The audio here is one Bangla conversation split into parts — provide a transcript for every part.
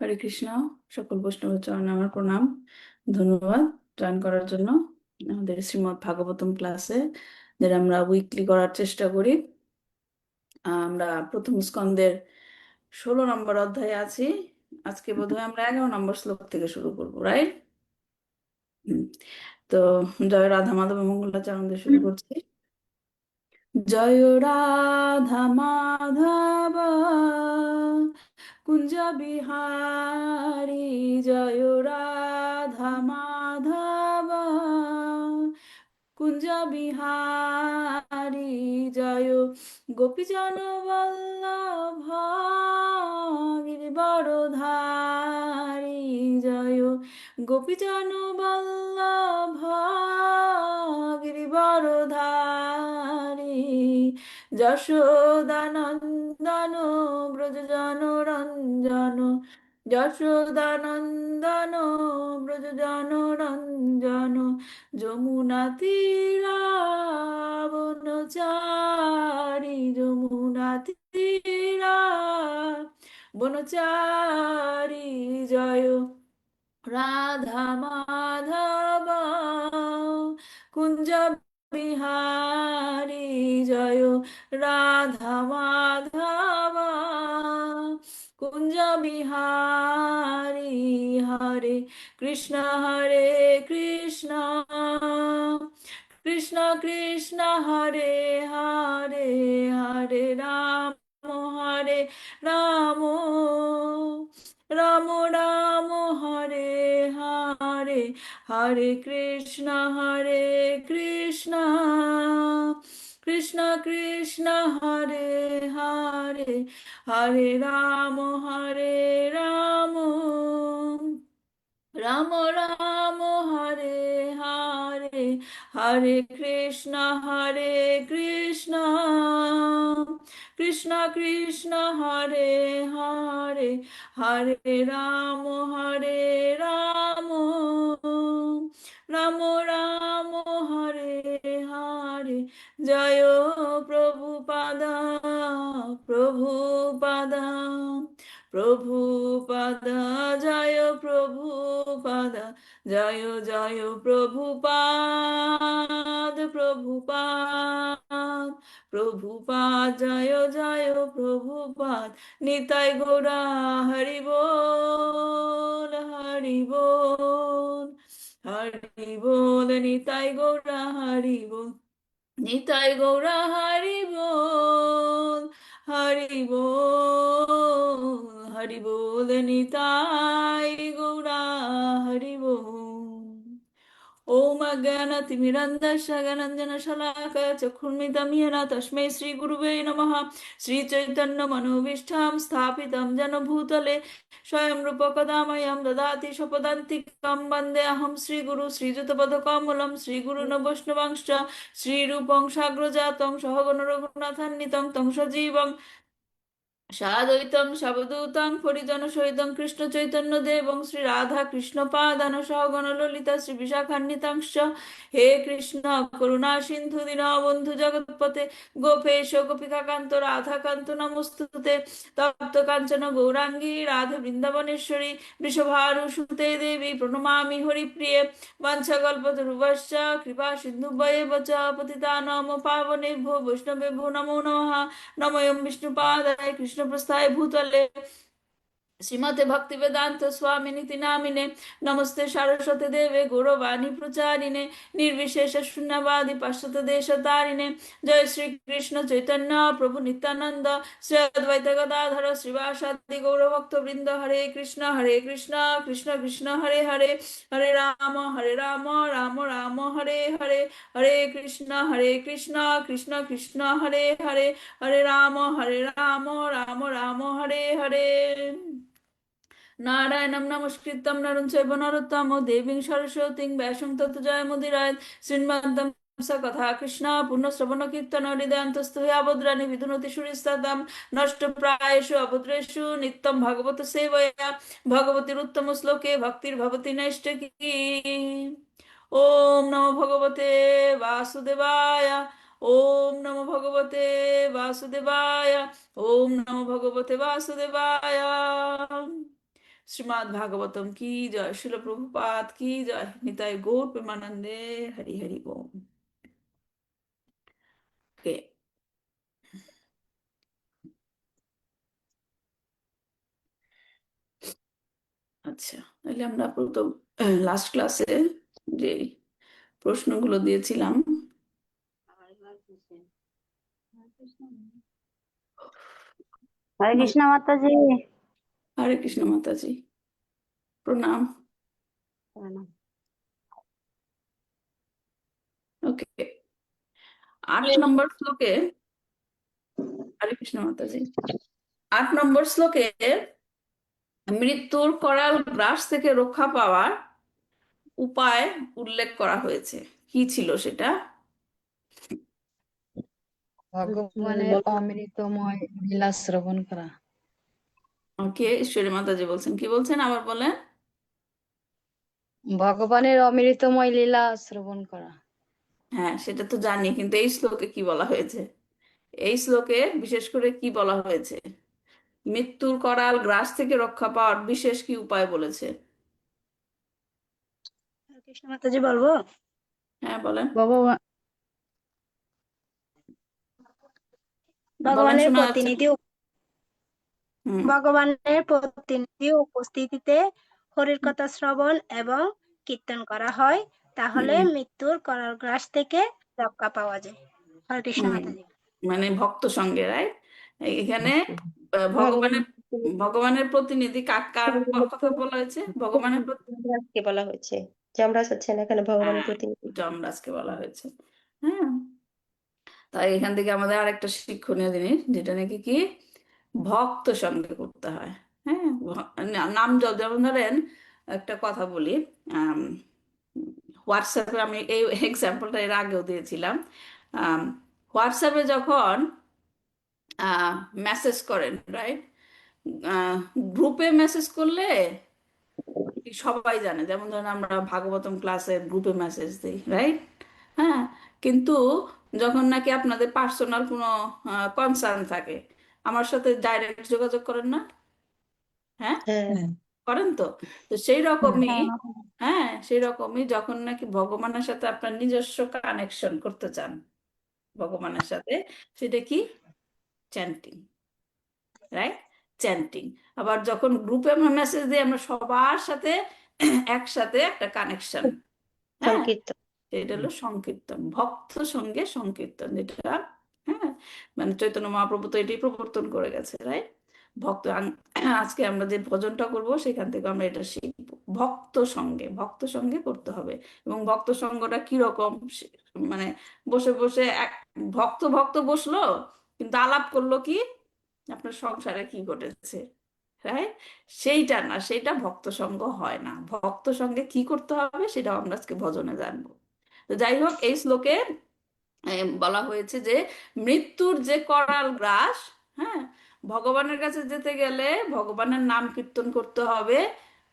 হরে কৃষ্ণ। সকল বৈষ্ণব চরণে আমার প্রণাম। ধন্যবাদ জয়েন করার জন্য আমাদের শ্রীমদ্ ভাগবতম ক্লাসে, যেটা আমরা উইকলি করার চেষ্টা করি। আমরা প্রথম স্কন্দের 16 নম্বর অধ্যায়ে আছি। আজকে বোধহয় আমরা 11 নম্বর শ্লোক থেকে শুরু করবো, রাইট? তো জয় রাধা মাধব মঙ্গলাচরণ দিয়ে শুরু করছি। জয় রাধা মাধব কুঞ্জ বিহারী, জয় রাধা মাধব কুঞ্জ বিহারী, জয় গোপীজন বল্লভ গিরিবরধারী, জয় গোপীজন বল্লভ গিরিবরধারী, যশোদানন্দন ব্রজজন রঞ্জন, যশোদানন্দন ব্রজজন রঞ্জন, যমুনা তীরাবনচারী, যমুনা তীরা বনচারী, জয় রাধা মাধব কুঞ্জ বিহারী, জয় রাধা মাধব কুঞ্জ বিহারী, হরে কৃষ্ণ হরে কৃষ্ণ, কৃষ্ণ কৃষ্ণ হরে হরে, হরে রাম হরে রাম, রাম রাম হরে হরে, হরে কৃষ্ণ কৃষ্ণ, কৃষ্ণ কৃষ্ণ হরে হরে, হরে রাম রাম, রাম রাম হরে হরে, হরে কৃষ্ণ কৃষ্ণ, কৃষ্ণ কৃষ্ণ হরে হরে, হরে রাম রাম, রাম রাম হরে হরে, জয় প্রভুপাদা, প্রভুপাদা, প্রভুপাদা, জয় প্রভুপাদা, জয় জয় প্রভুপাদ, প্রভুপাদ, প্রভুপাদ, জয় জয় প্রভুপাদ, নিতাই গৌরা হরি বল, হরি বল, হরি বল, নিতাই গৌরা হরি বল, নিতাই গৌরা হরি বল, হরি বল, হরি বল, নিতাই গৌরা হরি বল। ওম অজ্ঞানতিমিরন্ধস্য জ্ঞানাঞ্জনশলাকয়া চক্ষুর্মিলিतं येन তস্मै শ্রীগুরুবে নমঃ। শ্রীচৈতন্যমনোভীষ্টাं স্থাপিतं येन भूतले स्वयं रूपकदा मह्यं ददाति स्वपदान्तिकं वन्देऽहं श्रीगुरु श्रीयुतपदकमलं श्रीगुरुन् वैष्णवांश्च श्रीरूपं साग्रजातं सहगण रघुनाथान्वितं तं सजीवं সাদৈতং সবদূতং পরিজন সহিতং কৃষ্ণ চৈতন্য দেবং শ্রী রাধা কৃষ্ণ পাদান সহগণ ললিতা শ্রী বিশাখান্বিতাংশ। হে কৃষ্ণ করুণা সিন্ধু দীনবন্ধু জগৎপতে, গোপেশ গোপিকাকান্ত রাধাকান্ত নমস্তুতে, তপ্ত কাঞ্চন গৌরাঙ্গী রাধে বৃন্দাবনেশ্বরী, বৃষভানুসুতে দেবী প্রণমামি হরিপ্রিয়ে। বাঞ্ছাকল্পতরুভশ্চ কৃপা সিন্ধুভ্যেব চ পতিতানাং পাবনেভ্যো বৈষ্ণবেভ্যো নমো নমঃ। নমোऽयं विष्णुपादाय कृष्णप्रस्थाय भूतले श्रीमते भक्ति वेदांत स्वामी नीति नामिने, नमस्ते सारस्वती देवे गौरवाणी प्रचारिणे, निर्विशेष शून्यवादी पाश्चात्य देश तारिणे। जय श्री कृष्ण चैतन्य प्रभु नित्यानंद, श्री अद्वैत गदाधर श्रीवासादि गौरभक्त वृंद। हरे कृष्ण कृष्ण कृष्ण हरे हरे, हरे राम राम राम हरे हरे, हरे कृष्ण कृष्ण कृष्ण हरे हरे, हरे राम राम राम हरे हरे। नारायणं नमस्कृतं नरं चैव नरोत्तमं देवीं सरस्वतीं व्यासं ततो जयमुदीरयेत्। श्रीमन्तं कथा कृष्ण पुण्यश्रवण कीर्तन हृदयान्तस्थो यावद्राणि विधुनोति सूर्यस्तातां नष्टप्रायेषु अभद्रेषु नित्यं भागवत सेवया भगवतीरुत्तम श्लोके भक्तिर्भवति नैष्टिकी। ओम नमो भगवते वासुदेवाय, ओम नमो भगवते वासुदेवाय, ओम नमो भगवते वासुदेवाय। শ্রীমদ্ ভাগবতম কি জয়, শিল প্রভুপাদ কি জয়, নিতাই গৌর প্রেমানন্দে, হরি হরি বল। ওকে, আচ্ছা, তাহলে আমরা প্রথম লাস্ট ক্লাসে যে প্রশ্নগুলো দিয়েছিলাম, হরে কৃষ্ণ মাতাজি। হরে কৃষ্ণ মাতাজি, প্রণাম। ওকে, 8 নম্বর শ্লোকে, হরে কৃষ্ণ মাতাজি, 8 নম্বর শ্লোকে মৃত্যুর করাল গ্রাস থেকে রক্ষা পাওয়ার উপায় উল্লেখ করা হয়েছে। কি ছিল সেটা? ভগবানের অমৃতময় লীলা শ্রবণ করা। কে ঈশ্বরী মাতাজি বলছেন? কি বলছেন আবার বলেন। ভগবানের অমৃতময় লীলা শ্রবণ করা। হ্যাঁ, সেটা তো জানি, কিন্তু এই শ্লোকে কি বলা হয়েছে? এই শ্লোকে বিশেষ করে কি বলা হয়েছে? মৃত্যুর করাল গ্রাস থেকে রক্ষা পাওয়ার বিশেষ কি উপায় বলেছে? কৃষ্ণ মাতাজি বলবো। হ্যাঁ বলেন, ভগবান বলেন, ভগবানের শোনা যাচ্ছে। প্রতিনিধি হুম ভগবানের প্রতিনিধি উপস্থিতিতে হরির কথা শ্রবণ এবং কীর্তন করা হয়, তাহলে হুম মৃত্যুর কারাগ্রাস থেকে রক্ষা পাওয়া যায়। হরে কৃষ্ণ হুম মাতাজি। মানে ভক্ত সঙ্গে, রাইট? এখানে ভগবান ভগবানের ভগবানের প্রতিনিধি কার কথা বলা হয়েছে? ভগবানের যমরাজকে বলা হয়েছে। যমরাজ হচ্ছেন এখানে ভগবানের হ্যাঁ, প্রতিনিধি। যমরাজকে বলা হয়েছে। হ্যাঁ, তাই এখান থেকে আমাদের আরেকটা শিক্ষণীয় জিনিস, যেটা নাকি কি ভক্ত সঙ্গে করতে হয়। হ্যাঁ, নাম যেমন ধরেন, একটা কথা বলি, হোয়াটসঅ্যাপে আমি এই এক্সাম্পলটা এর আগেও দিয়েছিলাম। হোয়াটসঅ্যাপে যখন মেসেজ করেন, রাইট, গ্রুপে মেসেজ করলে সবাই জানে, যেমন ধরেন আমরা ভাগবতম ক্লাসের গ্রুপে মেসেজ দিই, রাইট? হ্যাঁ, কিন্তু যখন নাকি আপনাদের পার্সোনাল কোনো কনসার্ন থাকে, আমার সাথে ডাইরেক্ট যোগাযোগ করেন না? হ্যাঁ, হ্যাঁ, করেন তো। তো সেই রকমই, হ্যাঁ, হ্যাঁ সেই রকমই যখন নাকি ভগবানের সাথে আপনার নিজস্ব কানেকশন করতে চান ভগবানের সাথে, সেটা কি? Chanting, right? চ্যান্টিং। আবার যখন গ্রুপে আমরা মেসেজ দিই, আমরা সবার সাথে একসাথে একটা কানেকশন, হ্যাঁ, সংকীর্তন। এটা হলো সংকীর্তন, ভক্ত সঙ্গে সংকীর্তন, যেটা হ্যাঁ মানে চৈতন্য মহাপ্রভু তো এটাই প্রবর্তন করে গেছে, রাইট? ভক্ত আজকে আমরা যে ভজনটা করব সেখান থেকে আমরা এটা শিখব। ভক্ত সঙ্গে করতে হবে। এবং ভক্ত সঙ্গটা কিরকম? মানে বসে বসে এক ভক্ত ভক্ত বসলো, কিন্তু আলাপ করলো কি আপনার সংসারে কি ঘটেছে, রাইট? সেইটা না, সেইটা ভক্ত সঙ্গ হয় না। ভক্ত সঙ্গে কি করতে হবে সেটাও আমরা আজকে ভজনে জানবো। তো যাই হোক, এই শ্লোকে বলা হয়েছে যে মৃত্যুর যে করাল গ্রাস, হ্যাঁ, ভগবানের কাছে যেতে গেলে ভগবানের নাম কীর্তন করতে হবে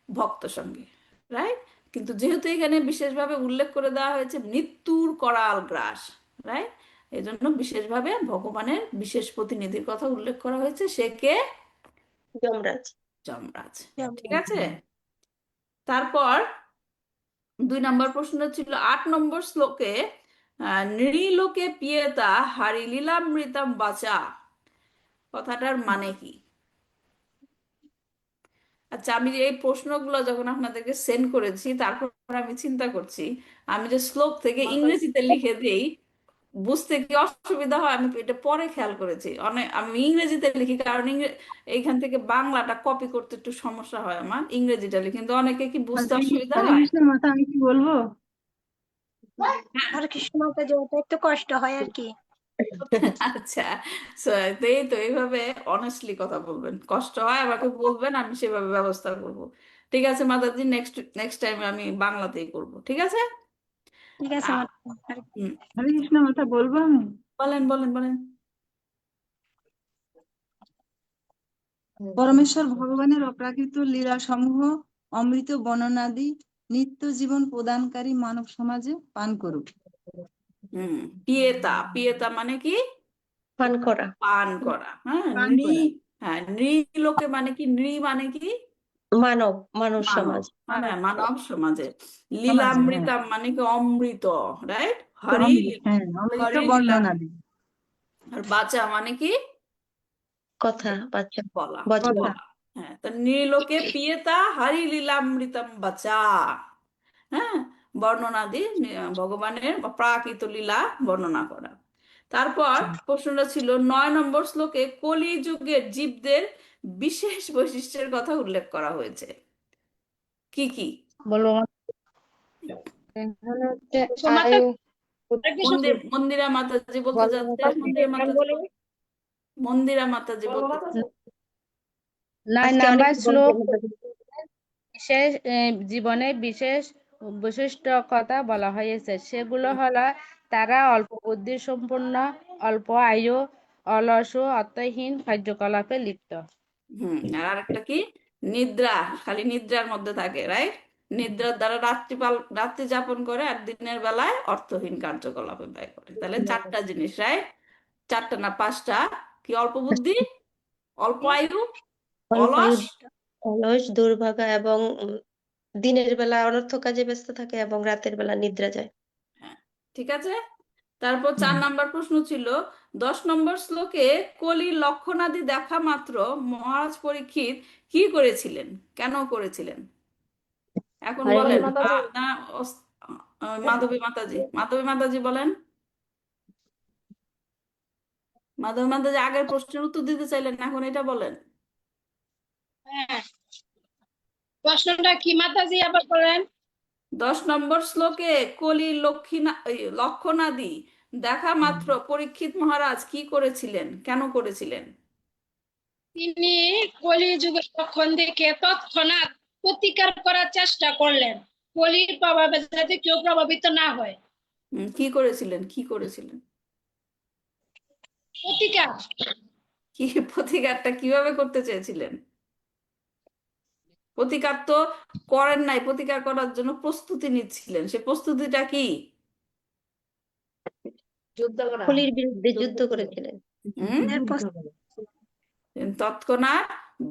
ভক্ত সঙ্গে, রাইট? কিন্তু যেহেতু এখানে বিশেষভাবে উল্লেখ করে দেওয়া হয়েছে মৃত্যুর করাল গ্রাস, রাইট, এই জন্য বিশেষভাবে ভগবানের বিশেষ প্রতিনিধির কথা উল্লেখ করা হয়েছে, সে কে? যমরাজ। যমরাজ। ঠিক আছে, তারপর 2 নম্বর প্রশ্ন ছিল 8 নম্বর শ্লোকে, নৃলোকে পিয়েতা হারি লীলামৃতম বাচা, কথাটার মানে কি? আচ্ছা, আমি যে এই প্রশ্নগুলো যখন আপনাদেরকে সেন্ড করেছি, তারপর আমি চিন্তা করছি, আমি যে শ্লোক থেকে ইংরেজিতে লিখে দেই, বুঝতে কি অসুবিধা হয়? আমি এটা পরে খেয়াল করেছি, অনেক আমি ইংরেজিতে লিখি, কারণ এইখান থেকে বাংলাটা কপি করতে একটু সমস্যা হয় আমার, ইংরেজিটা লিখি, কিন্তু অনেকে কি বুঝতে হরে অসুবিধা হরে হয়? কৃষ্ণ মাতা, আমি কি বলবো? হরে কৃষ্ণ মাতাজি, ওটা একটু কষ্ট হয় আর কি। আচ্ছা, so, তো এই তো এইভাবে অনেস্টলি কথা বলবেন, কষ্ট হয় আমাকে বলবেন, আমি সেভাবে ব্যবস্থা করব। ঠিক আছে মাতাজি, নেক্সট নেক্সট টাইম আমি বাংলাতেই করব, ঠিক আছে? ঠিক আছে আ- মাতাজি। হুম, হরে কৃষ্ণ মাতা, বলবো আমি? বলেন বলেন বলেন। পরমেশ্বর ভগবানের অপ্রাকৃত লীলা সমূহ অমৃত বর্ণনাদি নিত্য জীবন প্রদানকারী মানব সমাজে পান করুক। হুম, পিয়েতা, পিয়েতা মানে কি? পান করা। পান করা। হ্যাঁ, পান করা। হ্যাঁ, নৃলোকে মানে কি? নৃ মানে কি? মানব মানব মানব, সমাজ। হ্যাঁ মানব সমাজে। সমাজে, হ্যাঁ। লীলামৃতম মানে কি অমৃত, রাইট? হরি হ্যাঁ, অমৃত হরি লীলা, বর্ণনাদি আর বাচা মানে কি কথা বাচ্চা বলা, বচন। কথা। বলা। হ্যাঁ, তো নীলোকে পিয়েতা হরি লীলামৃতম বাচা, হ্যাঁ, বর্ণনাদি ভগবানের প্রাকৃত লীলা বর্ণনা করা। তারপর প্রশ্নটা ছিল 9 নম্বর শ্লোকে কলি যুগের জীবদের বিশেষ বৈশিষ্ট্যের কথা উল্লেখ করা হয়েছে। কি কি? বলবো এখানে হচ্ছে আয়ু মন্দিরা মাতাজি বলতে যাচ্ছে, মন্দিরা মাতাজি মন্দিরা মাতাজি বলতে যাচ্ছে। 9 আজকে অনেক নাম্বার শ্লোক বলতে বিশেষ জীবনে বিশেষ বৈশিষ্ট্য কথা বলা হয়েছে, সেগুলো হলো তারা অল্প বুদ্ধি সম্পন্ন, অল্প আয়ু, অলস ও অর্থহীন কার্যকলাপে লিপ্ত। আর আরেকটা কি? নিদ্রা, খালি নিদ্রার মধ্যে থাকে, রাইট? নিদ্রার দ্বারা রাত্রি যাপন করে আর দিনের বেলায় অর্থহীন কার্যকলাপে ব্যয় করে। তাহলে 4টা জিনিস, রাইট? 4টা না 5টা। কি? অল্প বুদ্ধি, অল্প আয়ু, অল্প আয়ু, অলস, অলস, দুর্ভাগা এবং দিনের বেলা অনর্থক কাজে ব্যস্ত থাকে এবং রাতের বেলা নিদ্রা যায়। হ্যাঁ, ঠিক আছে। তারপর 4 নম্বর প্রশ্ন ছিল 10 নম্বর শ্লোকে কলির লক্ষণাদি দেখা মাত্র মহারাজ পরীক্ষিত কি করেছিলেন, কেন করেছিলেন? এখন হরে বলেন। কৃষ্ণ। না, মাধবী মাতাজি, মাধবী মাতাজি বলেন। মাধবী মাতাজি আগের প্রশ্নের উত্তর দিতে চাইলেন, এখন এটা বলেন। হ্যাঁ, প্রশ্নটা কি মাতাজি আবার বলেন? 10 নম্বর শ্লোকে কলির লক্ষণাদি দেখা মাত্র পরীক্ষিত মহারাজ কি করেছিলেন, কেন করেছিলেন? তিনি কলিযুগের লক্ষণ দেখে তৎক্ষণাৎ প্রতিকার করার চেষ্টা করলেন, কলির প্রভাবে যাতে কেউ প্রভাবিত না হয়। কি করেছিলেন, কি করেছিলেন? প্রতিকার কি প্রতিকারটা কিভাবে করতে চেয়েছিলেন? প্রতিকার তো করেন নাই, প্রতিকার করার জন্য প্রস্তুতি নিচ্ছিলেন। সে প্রস্তুতিটা কি? কলির বিরুদ্ধে যুদ্ধ করেছিলেন। হুম তৎক্ষণাৎ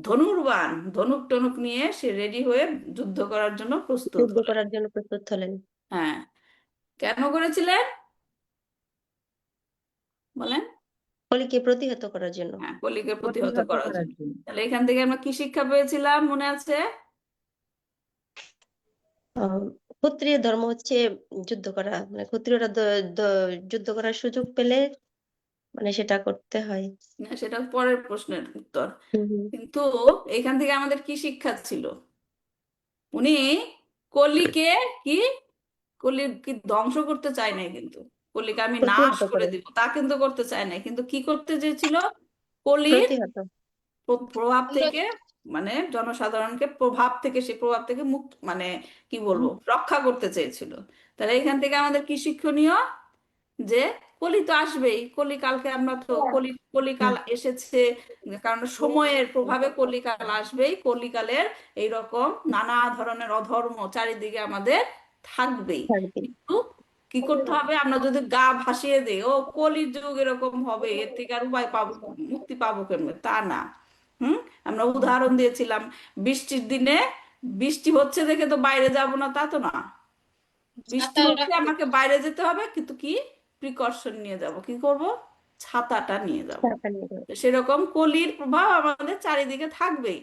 ধনুর্বাণ, ধনুক টনুক নিয়ে সে রেডি হয়ে যুদ্ধ করার জন্য প্রস্তুত যুদ্ধ হলেন। করার জন্য প্রস্তুত হলেন। হ্যাঁ, কেন করেছিলেন বলেন? কলিকে প্রতিহত করার জন্য। হ্যাঁ, কলিকে প্রতিহত প্রতিহত করার করার জন্য। জন্য। তাহলে এখান থেকে আমরা কি শিক্ষা পেয়েছিলাম মনে আছে? আহ, ক্ষত্রিয় ধর্ম হচ্ছে যুদ্ধ করা, মানে ক্ষত্রিয়রা যুদ্ধ করার সুযোগ পেলে মানে সেটা করতে হয়। না, সেটা পরের প্রশ্নের উত্তর। কিন্তু এখান থেকে আমাদের কি শিক্ষা ছিল? উনি কলিকে কি কি ধ্বংস করতে চায় নাই, কিন্তু কলিকে আমি নাশ প্রতিহত করে করে, দিব তা কিন্তু করতে চায় নাই, কিন্তু কি করতে চেয়েছিল? কলির প্রতিহত। প্রভাব আমরা থেকে, মানে জনসাধারণকে প্রভাব থেকে, সে প্রভাব থেকে মুক্ত, মানে কি বলবো, রক্ষা করতে চেয়েছিল। তাহলে এখান থেকে আমাদের কি শিক্ষণীয়? যে কলি তো আসবেই, কলিকালকে আমরা তো কলিকাল এসেছে, কারণ সময়ের প্রভাবে কলিকাল আসবেই। কলিকালের এইরকম নানা ধরনের অধর্ম চারিদিকে আমাদের থাকবেই। থাকবে। কিন্তু কি করতে হবে? আমরা যদি গা ভাসিয়ে দিই ও কলির যুগ এরকম হবে, এর থেকে আর উপায় পাবো, মুক্তি পাবো কেমনে, তা না। আমরা উদাহরণ দিয়েছিলাম, বৃষ্টির দিনে বৃষ্টি হচ্ছে দেখে তো বাইরে যাব না, তা তো না। বৃষ্টি ছাতা হচ্ছে, রাখতে আমাকে বাইরে যেতে হবে, কিন্তু কি প্রিকশন নিয়ে যাব, কি করব? ছাতাটা নিয়ে যাব। তো সেরকম কলির প্রভাব আমাদের চারিদিকে থাকবেই।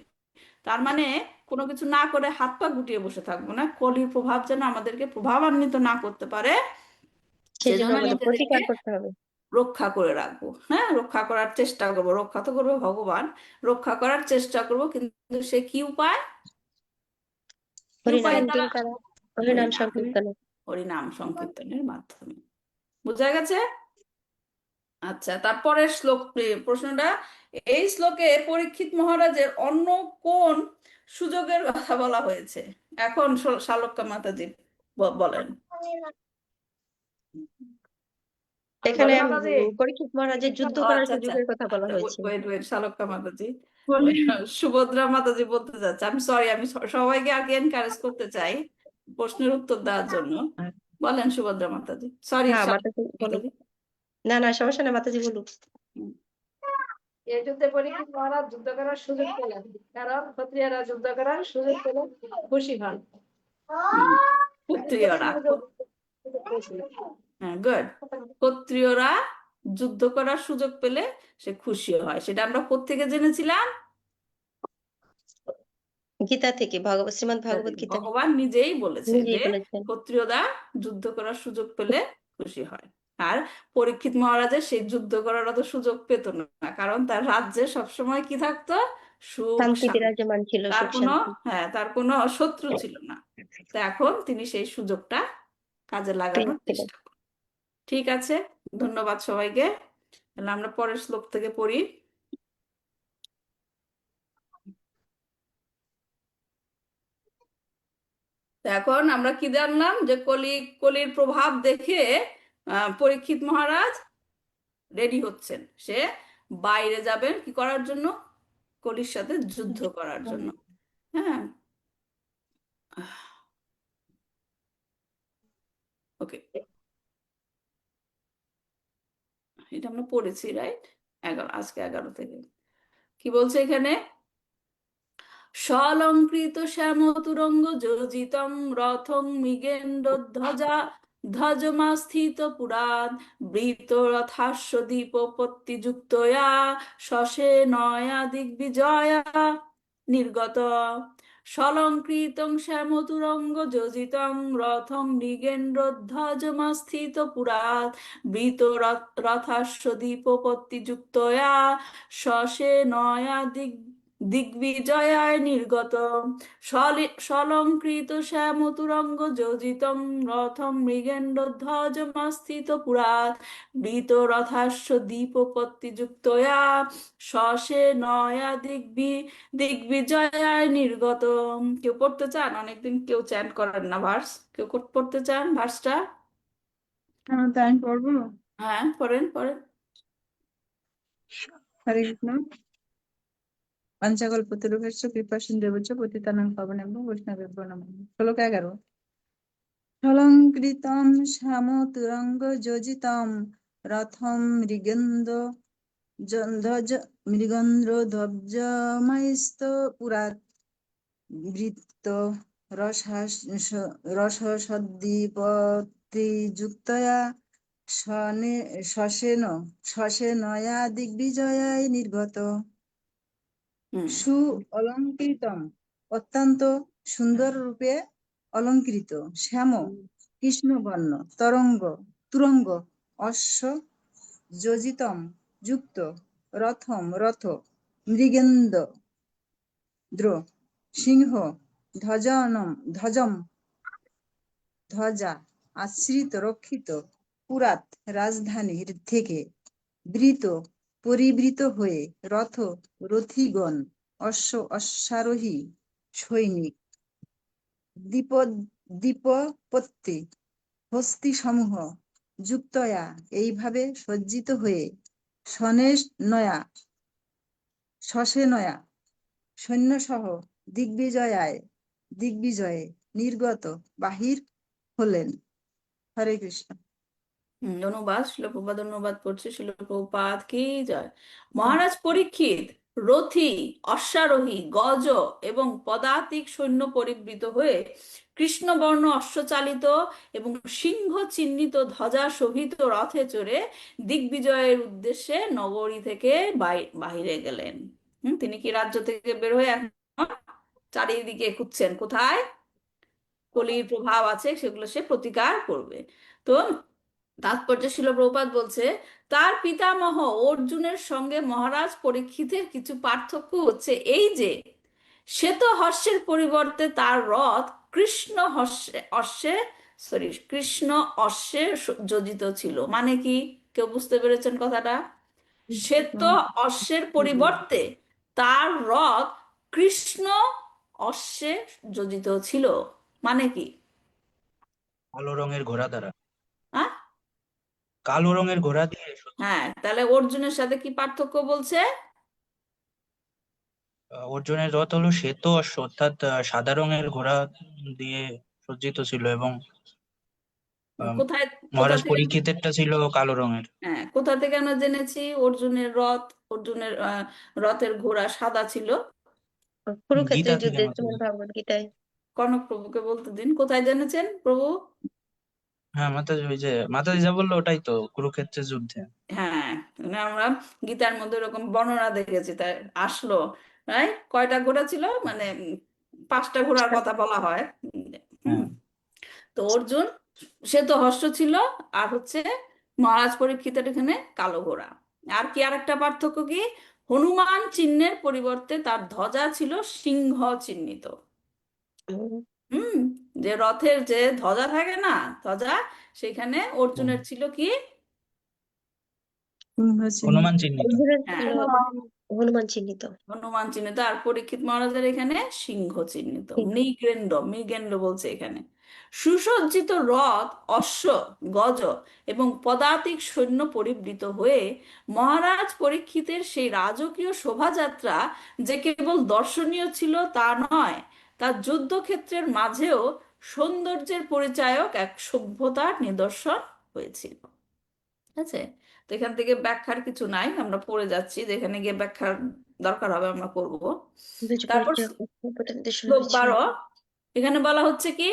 তার মানে কোনো কিছু না করে হাত পা গুটিয়ে বসে থাকবো না, কলির প্রভাব যেন আমাদেরকে প্রভাবান্বিত না করতে পারে, সেজন্য সেজন্য আমাদের নিজেদেরকে প্রতিকার করতে হবে। রক্ষা করে রাখবো। হ্যাঁ, রক্ষা করার চেষ্টা করবো। রক্ষা তো করবে ভগবান, রক্ষা করার চেষ্টা করব, কিন্তু সে কি উপায়, কি হরিনাম উপায় দ্বারা? সংকীর্তন, হরিনাম হরিনাম, সংকীর্তন। হরিনাম সংকীর্তনের মাধ্যমে। বোঝা গেছে? আচ্ছা, তারপরের শ্লোক, প্রশ্নটা, এই শ্লোকে পরীক্ষিত মহারাজের অন্য কোন সুযোগের কথা বলা হয়েছে? এখন শালক্য মাতাজি বলেন। এখানে বলেন। পরীক্ষিত মহারাজের যুদ্ধ ও করার আচ্ছা আচ্ছা সুযোগের কথা বলা আচ্ছা, হয়েছে। ওয়েট শালক্য মাতাজি, কলি সুভদ্রা মাতাজি বলতে যাচ্ছে। আমি সরি, আমি সবাইকে আর কি এনকারেজ করতে চাই প্রশ্নের উত্তর দেওয়ার জন্য। বলেন সুভদ্রা মাতাজি, সরি হ্যাঁ, শালক্য মাতাজি বলুক। মাতাজি। না না, সমস্যা না, মাতাজি বলুক। এই যুদ্ধে পরীক্ষিত মহারাজ যুদ্ধ করার সুযোগ পেলেন, কারণ ক্ষত্রিয়রা যুদ্ধ করার সুযোগ পেলে খুশি হন। ক্ষত্রিয়রা, হ্যাঁ, গুড। ক্ষত্রিয়রা যুদ্ধ করার সুযোগ পেলে সে খুশি হয়, সেটা আমরা কোত্থেকে জেনেছিলাম? গীতা থেকে, শ্রীমদ্ ভাগবত গীতা ভগবান নিজেই বলেছে নিজেই যে বলেছেন। ক্ষত্রিয়রা যুদ্ধ করার সুযোগ পেলে খুশি হয়। আর পরীক্ষিত মহারাজের সেই যুদ্ধ করার অত সুযোগ পেত না, কারণ তার রাজ্যে সবসময় কি থাকতো? সুখ শান্তি শান্তি। বিরাজমান ছিল, তার সুখ কোনো, শান্তি হ্যাঁ, তার কোনো শত্রু ছিল না। তো এখন তিনি সেই সুযোগটা কাজে লাগানোর পেয়েছিলেন। চেষ্টা করেন। ঠিক আছে, ধন্যবাদ সবাইকে। তাহলে আমরা পরের শ্লোক থেকে পড়ি। তো এখন আমরা কি জানলাম? যে কলির প্রভাব দেখে পরীক্ষিত মহারাজ রেডি হচ্ছেন, সে বাইরে যাবেন কি করার জন্য? কলির সাথে যুদ্ধ করার জন্য। হ্যাঁ, ওকে, এটা আমরা পড়েছি, রাইট? 11, আজকে 11 থেকে কি বলছে এখানে? সলঙ্কৃত শ্যামতুরঙ্গ যোজিতং রথং মৃগেন্দ্রধ্বজা ধ্বজমাস্থিত পুরাৎ বৃত রথাস্য দীপপত্তিযুক্তয়া শশেনয়া দিগ্বিজয়া নির্গত। সলঙ্কৃতং শ্যামতুরঙ্গ যোজিতং রথং মৃগেন্দ্রধ্বজমাস্থিত পুরাৎ বৃত রথাস্য দীপপত্তিযুক্তয়া শশেনয়া দিগ্বিজয়ায় নির্গত। সলঙ্কৃত শ্যামতুরঙ্গ যোজিতং রথং মৃগেন্দ্রধ্বজমাস্থিত পুরাৎ বৃত রথাস্য দীপপত্তিযুক্তয়া শশেনয়া দিগ্বিজয়ায় নির্গত। কেউ পড়তে চান? অনেকদিন কেউ চ্যান্ট করেন না ভার্স। কেউ পড়তে চান ভার্সটা? তাই আমি পড়বো। হ্যাঁ, পড়েন পড়েন। হরে কৃষ্ণ। পঞ্চকল্পতরুভ্যশ্চ কৃপা সিন্ধুভ্যশ্চ পতিতানাং পাবনেভ্যো বৈষ্ণবেভ্যো নমঃ। শ্লোক 11। সলঙ্কৃতম শ্যামতুরঙ্গ যোজিতম রথম মৃগেন্দ্রধ্বজমাস্থিত পুরাৎ বৃত্ত রসসদ্দীপতিযুক্তয়া শশেনয়া দিগ্বিজয়ায় নির্গত। সু অলঙ্কৃতম, অত্যন্ত সুন্দর রূপে অলঙ্কৃত, শ্যাম কৃষ্ণবর্ণ তুরঙ্গ অশ্ব যোজিতম যুক্ত রথম রথ মৃগেন্দ্র সিংহ ধ্বজম ধ্বজা আশ্রিত রক্ষিত পুরাৎ রাজধানীর থেকে পরিবৃত হয়ে রথিগণ অশ্বারোহী সৈনিক দীপপত্তি হস্তি সমূহ যুক্তয়া এইভাবে সজ্জিত হয়ে শশেনয়া সৈন্যসহ দিগ্বিজয়ে নির্গত বাহির হলেন। হরে কৃষ্ণ। ধন্যবাদ। শিল প্রভুপাদ ধন্যবাদ করছি। শিল প্রভুপাদ কি জয়। মহারাজ পরীক্ষিত রথী, অশ্বারোহী, গজ এবং পদাতিক সৈন্য পরিবৃত হয়ে কৃষ্ণবর্ণ অশ্বচালিত এবং সিংহ চিহ্নিত ধ্বজা শোভিত রথে চড়ে দিগ্বিজয়ের উদ্দেশ্যে নগরী থেকে বাহিরে গেলেন। তিনি কি রাজ্য থেকে বের হয়ে এখন চারিদিকে খুঁজছেন কোথায় কলির প্রভাব আছে, সেগুলো সে প্রতিকার করবে। তো তাৎপর্য শিল প্রভুপাদ বলছে, তার পিতামহ অর্জুনের সঙ্গে মহারাজ পরীক্ষিতের কিছু পার্থক্য হচ্ছে এই যে শ্বেত হর্ষের পরিবর্তে তার রথ কৃষ্ণ অশ্বে যোজিত ছিল। মানে কি, কেউ বুঝতে পেরেছেন কথাটা? শ্বেত অশ্বের পরিবর্তে তার রথ কৃষ্ণ অশ্বে যোজিত ছিল। মানে কি? কালো রঙের ঘোড়া দ্বারা, হ্যাঁ, কালো রঙের ঘোড়া দিয়ে হ্যাঁ, তাহলে অর্জুনের সাথে কি পার্থক্য বলছে? অর্জুনের রথ হলো শ্বেত অশ্ব, অর্থাৎ সাদা রঙের ঘোড়া দিয়ে সজ্জিত ছিল এবং কোথায় কোথা মহারাজ থেকে পরীক্ষিতেরটা ছিল কালো রঙের। হ্যাঁ, কোথা থেকে আমরা জেনেছি অর্জুনের রথ, অর্জুনের রথের ঘোড়া সাদা ছিল? গীতা কুরুক্ষেত্রের থেকে যুদ্ধে যেমন মাতাজি। ভগবত গীতায়। কনক প্রভুকে বলতে দিন, কোথায় জেনেছেন প্রভু? হ্যাঁ মাতাজি, ওই যে মাতাজি যা বললো ওটাই তো, কুরুক্ষেত্রের যুদ্ধে। হ্যাঁ, মানে আমরা গীতার মধ্যে এরকম বর্ণনা দেখেছি, তাই আসলো। রাইট, কয়টা ঘোড়া ছিল, মানে 5টা ঘোড়ার কথা বলা হয়। হুম। হ্যাঁ। তো অর্জুন শ্বেত হস্ত ছিল, আর হচ্ছে মহারাজ পরীক্ষিতের এখানে কালো ঘোড়া। আর কি আরেকটা পার্থক্য কি, হনুমান চিহ্নের পরিবর্তে তার ধ্বজা ছিল সিংহ চিহ্নিত। হুম, হুম। যে রথের যে ধ্বজা থাকে না, ধ্বজা, সেখানে হুম। অর্জুনের ছিল কি? সিংহ চিহ্ন। হনুমান চিহ্নিত। অর্জুনের হ্যাঁ, ছিল হনুমান চিহ্নিত। হনুমান চিহ্নিত, আর পরীক্ষিত মহারাজের এখানে সিংহ চিহ্নিত, ঠিক। মৃগেন্দ্র, মৃগেন্দ্র বলছে এখানে। সুসজ্জিত রথ, অশ্ব, গজ এবং পদাতিক সৈন্য পরিবৃত হয়ে মহারাজ পরীক্ষিতের সেই রাজকীয় শোভাযাত্রা যে কেবল দর্শনীয় ছিল তা নয়, তার যুদ্ধক্ষেত্রের মাঝেও সৌন্দর্যের পরিচায়ক এক সভ্যতার নিদর্শন হয়েছিল। ঠিক আছে? তো এখান থেকে ব্যাখ্যার কিছু নাই, আমরা পড়ে যাচ্ছি, যেখানে গিয়ে ব্যাখ্যার দরকার হবে আমরা করব। দুজ তারপর পরিচয় প্রদান নিদর্শন শ্লোক হয়েছে। 12, এখানে বলা হচ্ছে কি,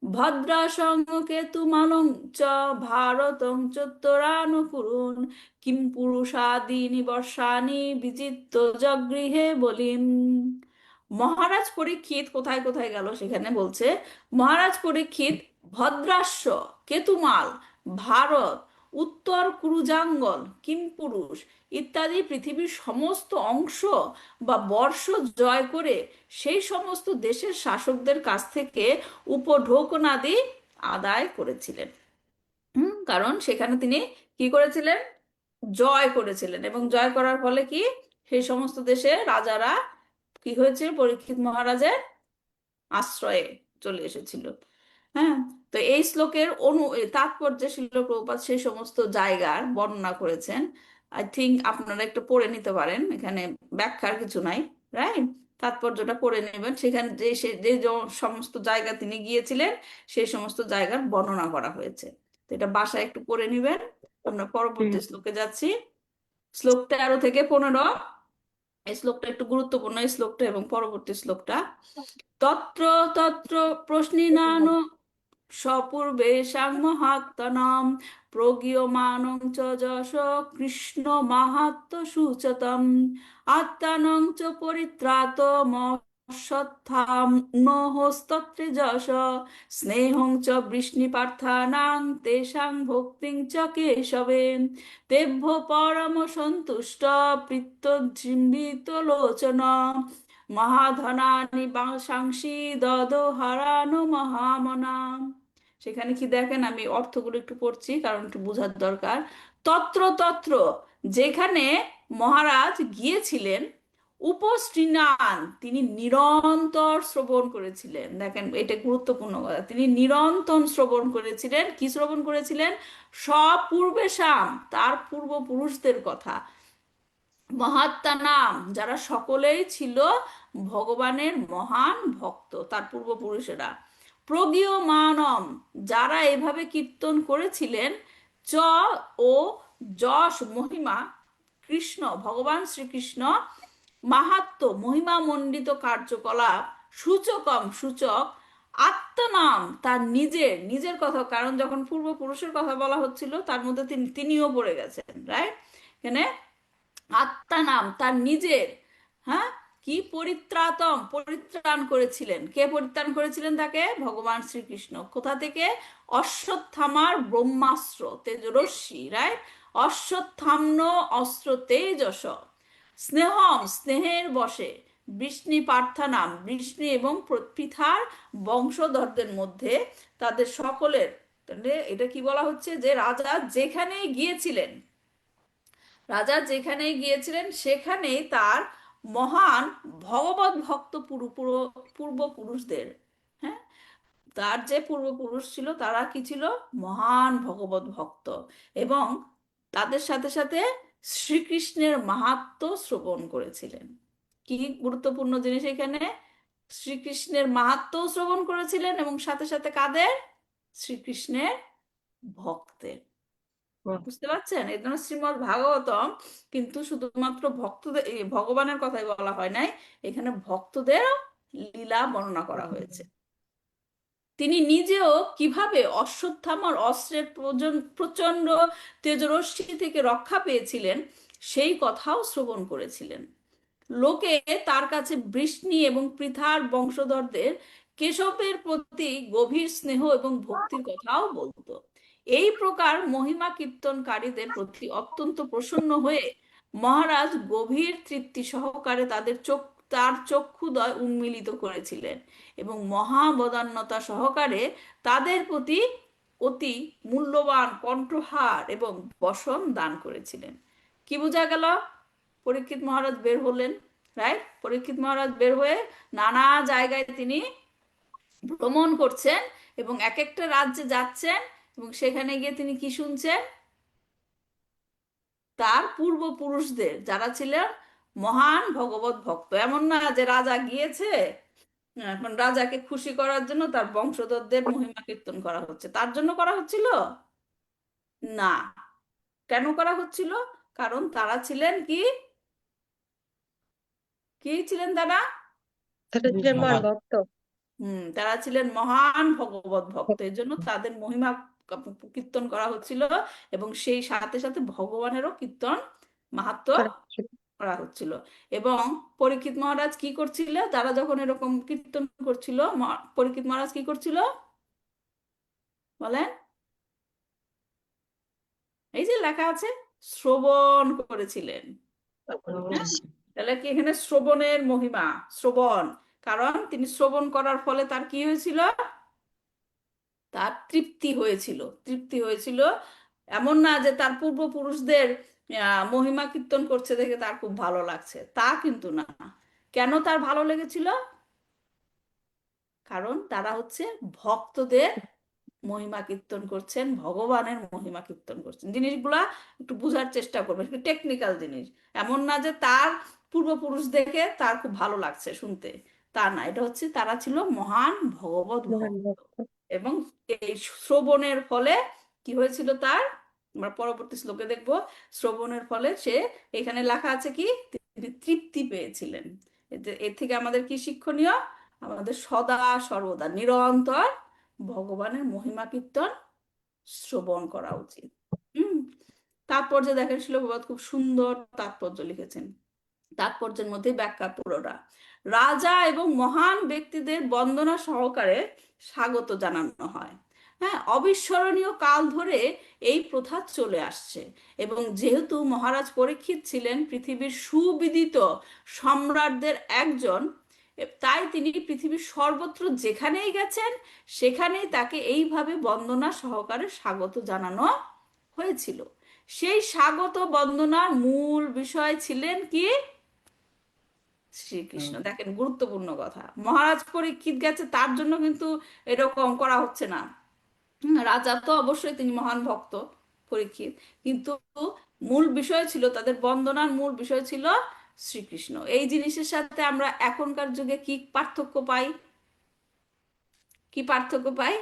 ভদ্রাসঙ্গে তুমালং চ ভারতং চোত্তরানুকুরুন কিম পুরুষাদীনি বর্ষানি বিচিত্ত জগৃহে বলিম। মহারাজ পরীক্ষিত কোথায় কোথায় গেল, সেখানে বলছে মহারাজ পরীক্ষিত ভদ্রাশ্ব, কেতুমাল, ভারত, উত্তর কুরুজাঙ্গল, কিমপুরুষ ইত্যাদি পৃথিবীর সমস্ত অংশ বা বর্ষ জয় করে সেই সমস্ত দেশের শাসকদের কাছ থেকে উপঢৌকনাদি আদায় করেছিলেন। কারণ সেখানে তিনি কি করেছিলেন, জয় করেছিলেন, এবং জয় করার ফলে কি, সেই সমস্ত দেশের রাজারা কি হয়েছে, পরীক্ষিত মহারাজের আশ্রয়ে চলে এসেছিল। হ্যাঁ। তো এই শ্লোকের তাৎপর্যে শিল প্রভুপাদ সেই সমস্ত জায়গার বর্ণনা করেছেন। আই থিংক আপনারা একটু পড়ে নিতে পারেন, এখানে ব্যাখ্যার কিছু নাই। রাইট, তাৎপর্যটা পড়ে নেবেন, সেখানে যে সমস্ত জায়গা তিনি গিয়েছিলেন সেই সমস্ত জায়গার বর্ণনা করা হয়েছে। তো এটা বাসায় একটু পড়ে নিবেন। আমরা পরবর্তী শ্লোকে যাচ্ছি, শ্লোক 13 থেকে 15। এই শ্লোকটা একটু গুরুত্বপূর্ণ, এই শ্লোকটা এবং পরবর্তী শ্লোকটা। তত্র তত্র প্রশ্নিনান সপূর্বেষাং মহাত্মনাম প্রগীয়মানং চ যশ কৃষ্ণ মাহাত্ম্য সূচতম আত্মানং চ পরিত্রাতমশ্বত্থাম নহস্তত্রে যশ স্নেহং চ বৃষ্ণিপার্থানাং তেষাং ভক্তিং চ কেশবে তেভ্য পরম সন্তুষ্ট প্রীত্যজিম্বিত লোচন মহাধনানি বাংশাংসি দদহারানো মহামনাম। সেখানে কি দেখেন, আমি অর্থগুলো একটু পড়ছি কারণ একটু বোঝার দরকার। তত্র তত্র, যেখানে মহারাজ গিয়েছিলেন, উপস্ট্রিনান, তিনি নিরন্তর শ্রবণ করেছিলেন। দেখেন এটা গুরুত্বপূর্ণ কথা, তিনি নিরন্তর শ্রবণ করেছিলেন। কি শ্রবণ করেছিলেন? স্বপূর্বেশাম, তার পূর্বপুরুষদের কথা। মহাত্মা নাম, যারা সকলেই ছিল ভগবানের মহান ভক্ত, তার পূর্বপুরুষেরা। প্রগীয় মানম, যারা এভাবে কীর্তন করেছিলেন। চ ও যশ, মহিমা, কৃষ্ণ, ভগবান শ্রীকৃষ্ণ, মাহাত্ম্য, মহিমা মণ্ডিত কার্যকলাপ, সূচকম, সূচক, আত্মনাম, তার নিজের নিজের কথা, কারণ যখন পূর্বপুরুষের কথা বলা হচ্ছিল তার মধ্যে তিনিও পড়ে গেছেন। রাইট, এখানে আত্মা নাম, তার নিজের। হ্যাঁ, কি পরিত্রাতম, পরিত্রাণ করেছিলেন। কে পরিত্রাণ করেছিলেন তাকে? ভগবান শ্রীকৃষ্ণ। কোথা থেকে? অশ্বত্থামার ব্রহ্মাস্ত্র, তেজরশ্মি। রাইট, অশ্বত্থাম্ন অস্ত্র তেজস। স্নেহম, স্নেহের বশে। বৃষ্ণি পার্থানাম, বৃষ্ণি এবং পৃথার বংশধরদের মধ্যে, তাদের সকলের। তাহলে এটা কি বলা হচ্ছে, যে রাজা যেখানেই গিয়েছিলেন, রাজা যেখানে গিয়েছিলেন সেখানেই তার মহান ভগবত ভক্ত পূর্বপুরুষদের, হ্যাঁ, তার যে পূর্বপুরুষ ছিল তারা কি ছিল? মহান ভগবত ভক্ত, এবং তাদের সাথে সাথে শ্রীকৃষ্ণের মাহাত্ম্য শ্রবণ করেছিলেন। কি গুরুত্বপূর্ণ জিনিস এখানে, শ্রীকৃষ্ণের মাহাত্ম্য শ্রবণ করেছিলেন, এবং সাথে সাথে কাদের? শ্রীকৃষ্ণের ভক্তের। বুঝতে পারছেন? এই জন্য শ্রীমদ্ ভাগবতম কিন্তু শুধুমাত্র ভক্তদের ভগবানের কথাই বলা হয় নাই, এখানে ভক্তদের লীলা বর্ণনা করা হয়েছে। তিনি নিজেও কিভাবে অশ্বত্থামার অস্ত্রের প্রচন্ড তেজরশ্মি থেকে রক্ষা পেয়েছিলেন সেই কথাও শ্রবণ করেছিলেন। লোকে তার কাছে বৃষ্ণি এবং পৃথার বংশধরদের কেশবের প্রতি গভীর স্নেহ এবং ভক্তির কথাও বলতো। এই প্রকার মহিমা কীর্তনকারীদের প্রতি অত্যন্ত প্রসন্ন হয়ে মহারাজ গভীর তৃপ্তি সহকারে তার চক্ষুদ্বয় উন্মীলিত করেছিলেন এবং মহাবদান্যতা সহকারে তাদের প্রতি অতি মূল্যবান কণ্ঠহার এবং বসন দান করেছিলেন। কি বোঝা গেল? পরীক্ষিত মহারাজ বের হলেন, রাইট? পরীক্ষিত মহারাজ বের হয়ে নানা জায়গায় তিনি ভ্রমণ করছেন এবং এক একটা রাজ্যে যাচ্ছেন এবং সেখানে গিয়ে তিনি কি শুনছেন? তার পূর্বপুরুষদের যারা ছিলেন মহান ভগবত ভক্ত। এমন না যে রাজা গিয়েছে, এখন রাজাকে খুশি করার জন্য তার বংশধরদের মহিমা কীর্তন করা হচ্ছে, তার জন্য করা হচ্ছিল না। কেন করা হচ্ছিল? কারণ তারা ছিলেন কি কি ছিলেন তারা? তারা ছিলেন মহান মহান ভক্ত। তারা ছিলেন মহান ভগবত ভক্ত, এর জন্য তাদের মহিমা কীর্তন করা হচ্ছিল এবং সেই সাথে সাথে ভগবানেরও কীর্তন মাহাত্ম্য করা ছিল। করা হচ্ছিল। এবং পরীক্ষিত মহারাজ কি করছিল? তারা যখন এরকম কীর্তন করছিল, পরীক্ষিত মহারাজ কি করছিল বলেন? এই যে লেখা আছে, শ্রবণ করেছিলেন। হ্যাঁ? তাহলে কি এখানে শ্রবণের মহিমা, শ্রবণ, কারণ তিনি শ্রবণ করার ফলে তার কি হয়েছিল? তার তৃপ্তি হয়েছিল। তৃপ্তি হয়েছিল, এমন না যে তার পূর্বপুরুষদের মহিমা কীর্তন করছে দেখে তার খুব ভালো লাগছে, তা কিন্তু না। কেন তার ভালো লেগেছিল? কারণ তারা হচ্ছে ভক্তদের মহিমা কীর্তন করছেন, ভগবানের মহিমা কীর্তন করছেন। জিনিসগুলা একটু বোঝার চেষ্টা করবেন, একটু টেকনিক্যাল জিনিস। এমন না যে তার পূর্বপুরুষ দেখে তার খুব ভালো লাগছে শুনতে, তা না। এটা হচ্ছে তারা ছিল মহান ভগবত মহান ভক্ত ভক্ত। এবং এই শ্রবণের ফলে কি হয়েছিল তার? আমরা পরবর্তী শ্লোকে দেখবো। শ্রবণের ফলে সে, এখানে লেখা আছে কি, তিনি তৃপ্তি পেয়েছিলেন। এর থেকে আমাদের কি শিক্ষণীয়? আমাদের সদা সর্বদা নিরন্তর ভগবানের মহিমা কীর্তন শ্রবণ করা উচিত। তাৎপর্য দেখেন, শিল প্রভুপাদ খুব সুন্দর তাৎপর্য লিখেছেন। তাৎপর্যের মধ্যে ব্যাখ্যা পুরোটা। রাজা এবং মহান ব্যক্তিদের বন্দনা সহকারে স্বাগত জানানো হয়। হ্যাঁ, অবিস্মরণীয় কাল ধরে এই প্রথা চলে আসছে এবং যেহেতু মহারাজ পরীক্ষিত ছিলেন পৃথিবীর সুবিদিত সম্রাটদের একজন, তাই তিনি পৃথিবীর সর্বত্র যেখানেই গেছেন সেখানেই তাকে এইভাবে বন্দনা সহকারে স্বাগত জানানো হয়েছিল। সেই স্বাগত বন্দনার মূল বিষয় ছিলেন কি? শ্রীকৃষ্ণ। দেখেন, গুরুত্বপূর্ণ কথা। মহারাজ পরীক্ষিত গেছে তার জন্য কিন্তু এরকম করা হচ্ছে না। রাজা তো অবশ্যই তিনি মহান ভক্ত পরীক্ষিত, কিন্তু মূল বিষয় ছিল, তাদের বন্দনার মূল বিষয় ছিল শ্রীকৃষ্ণ। এই জিনিসের সাথে আমরা এখনকার যুগে কি পার্থক্য পাই? কি পার্থক্য পাই?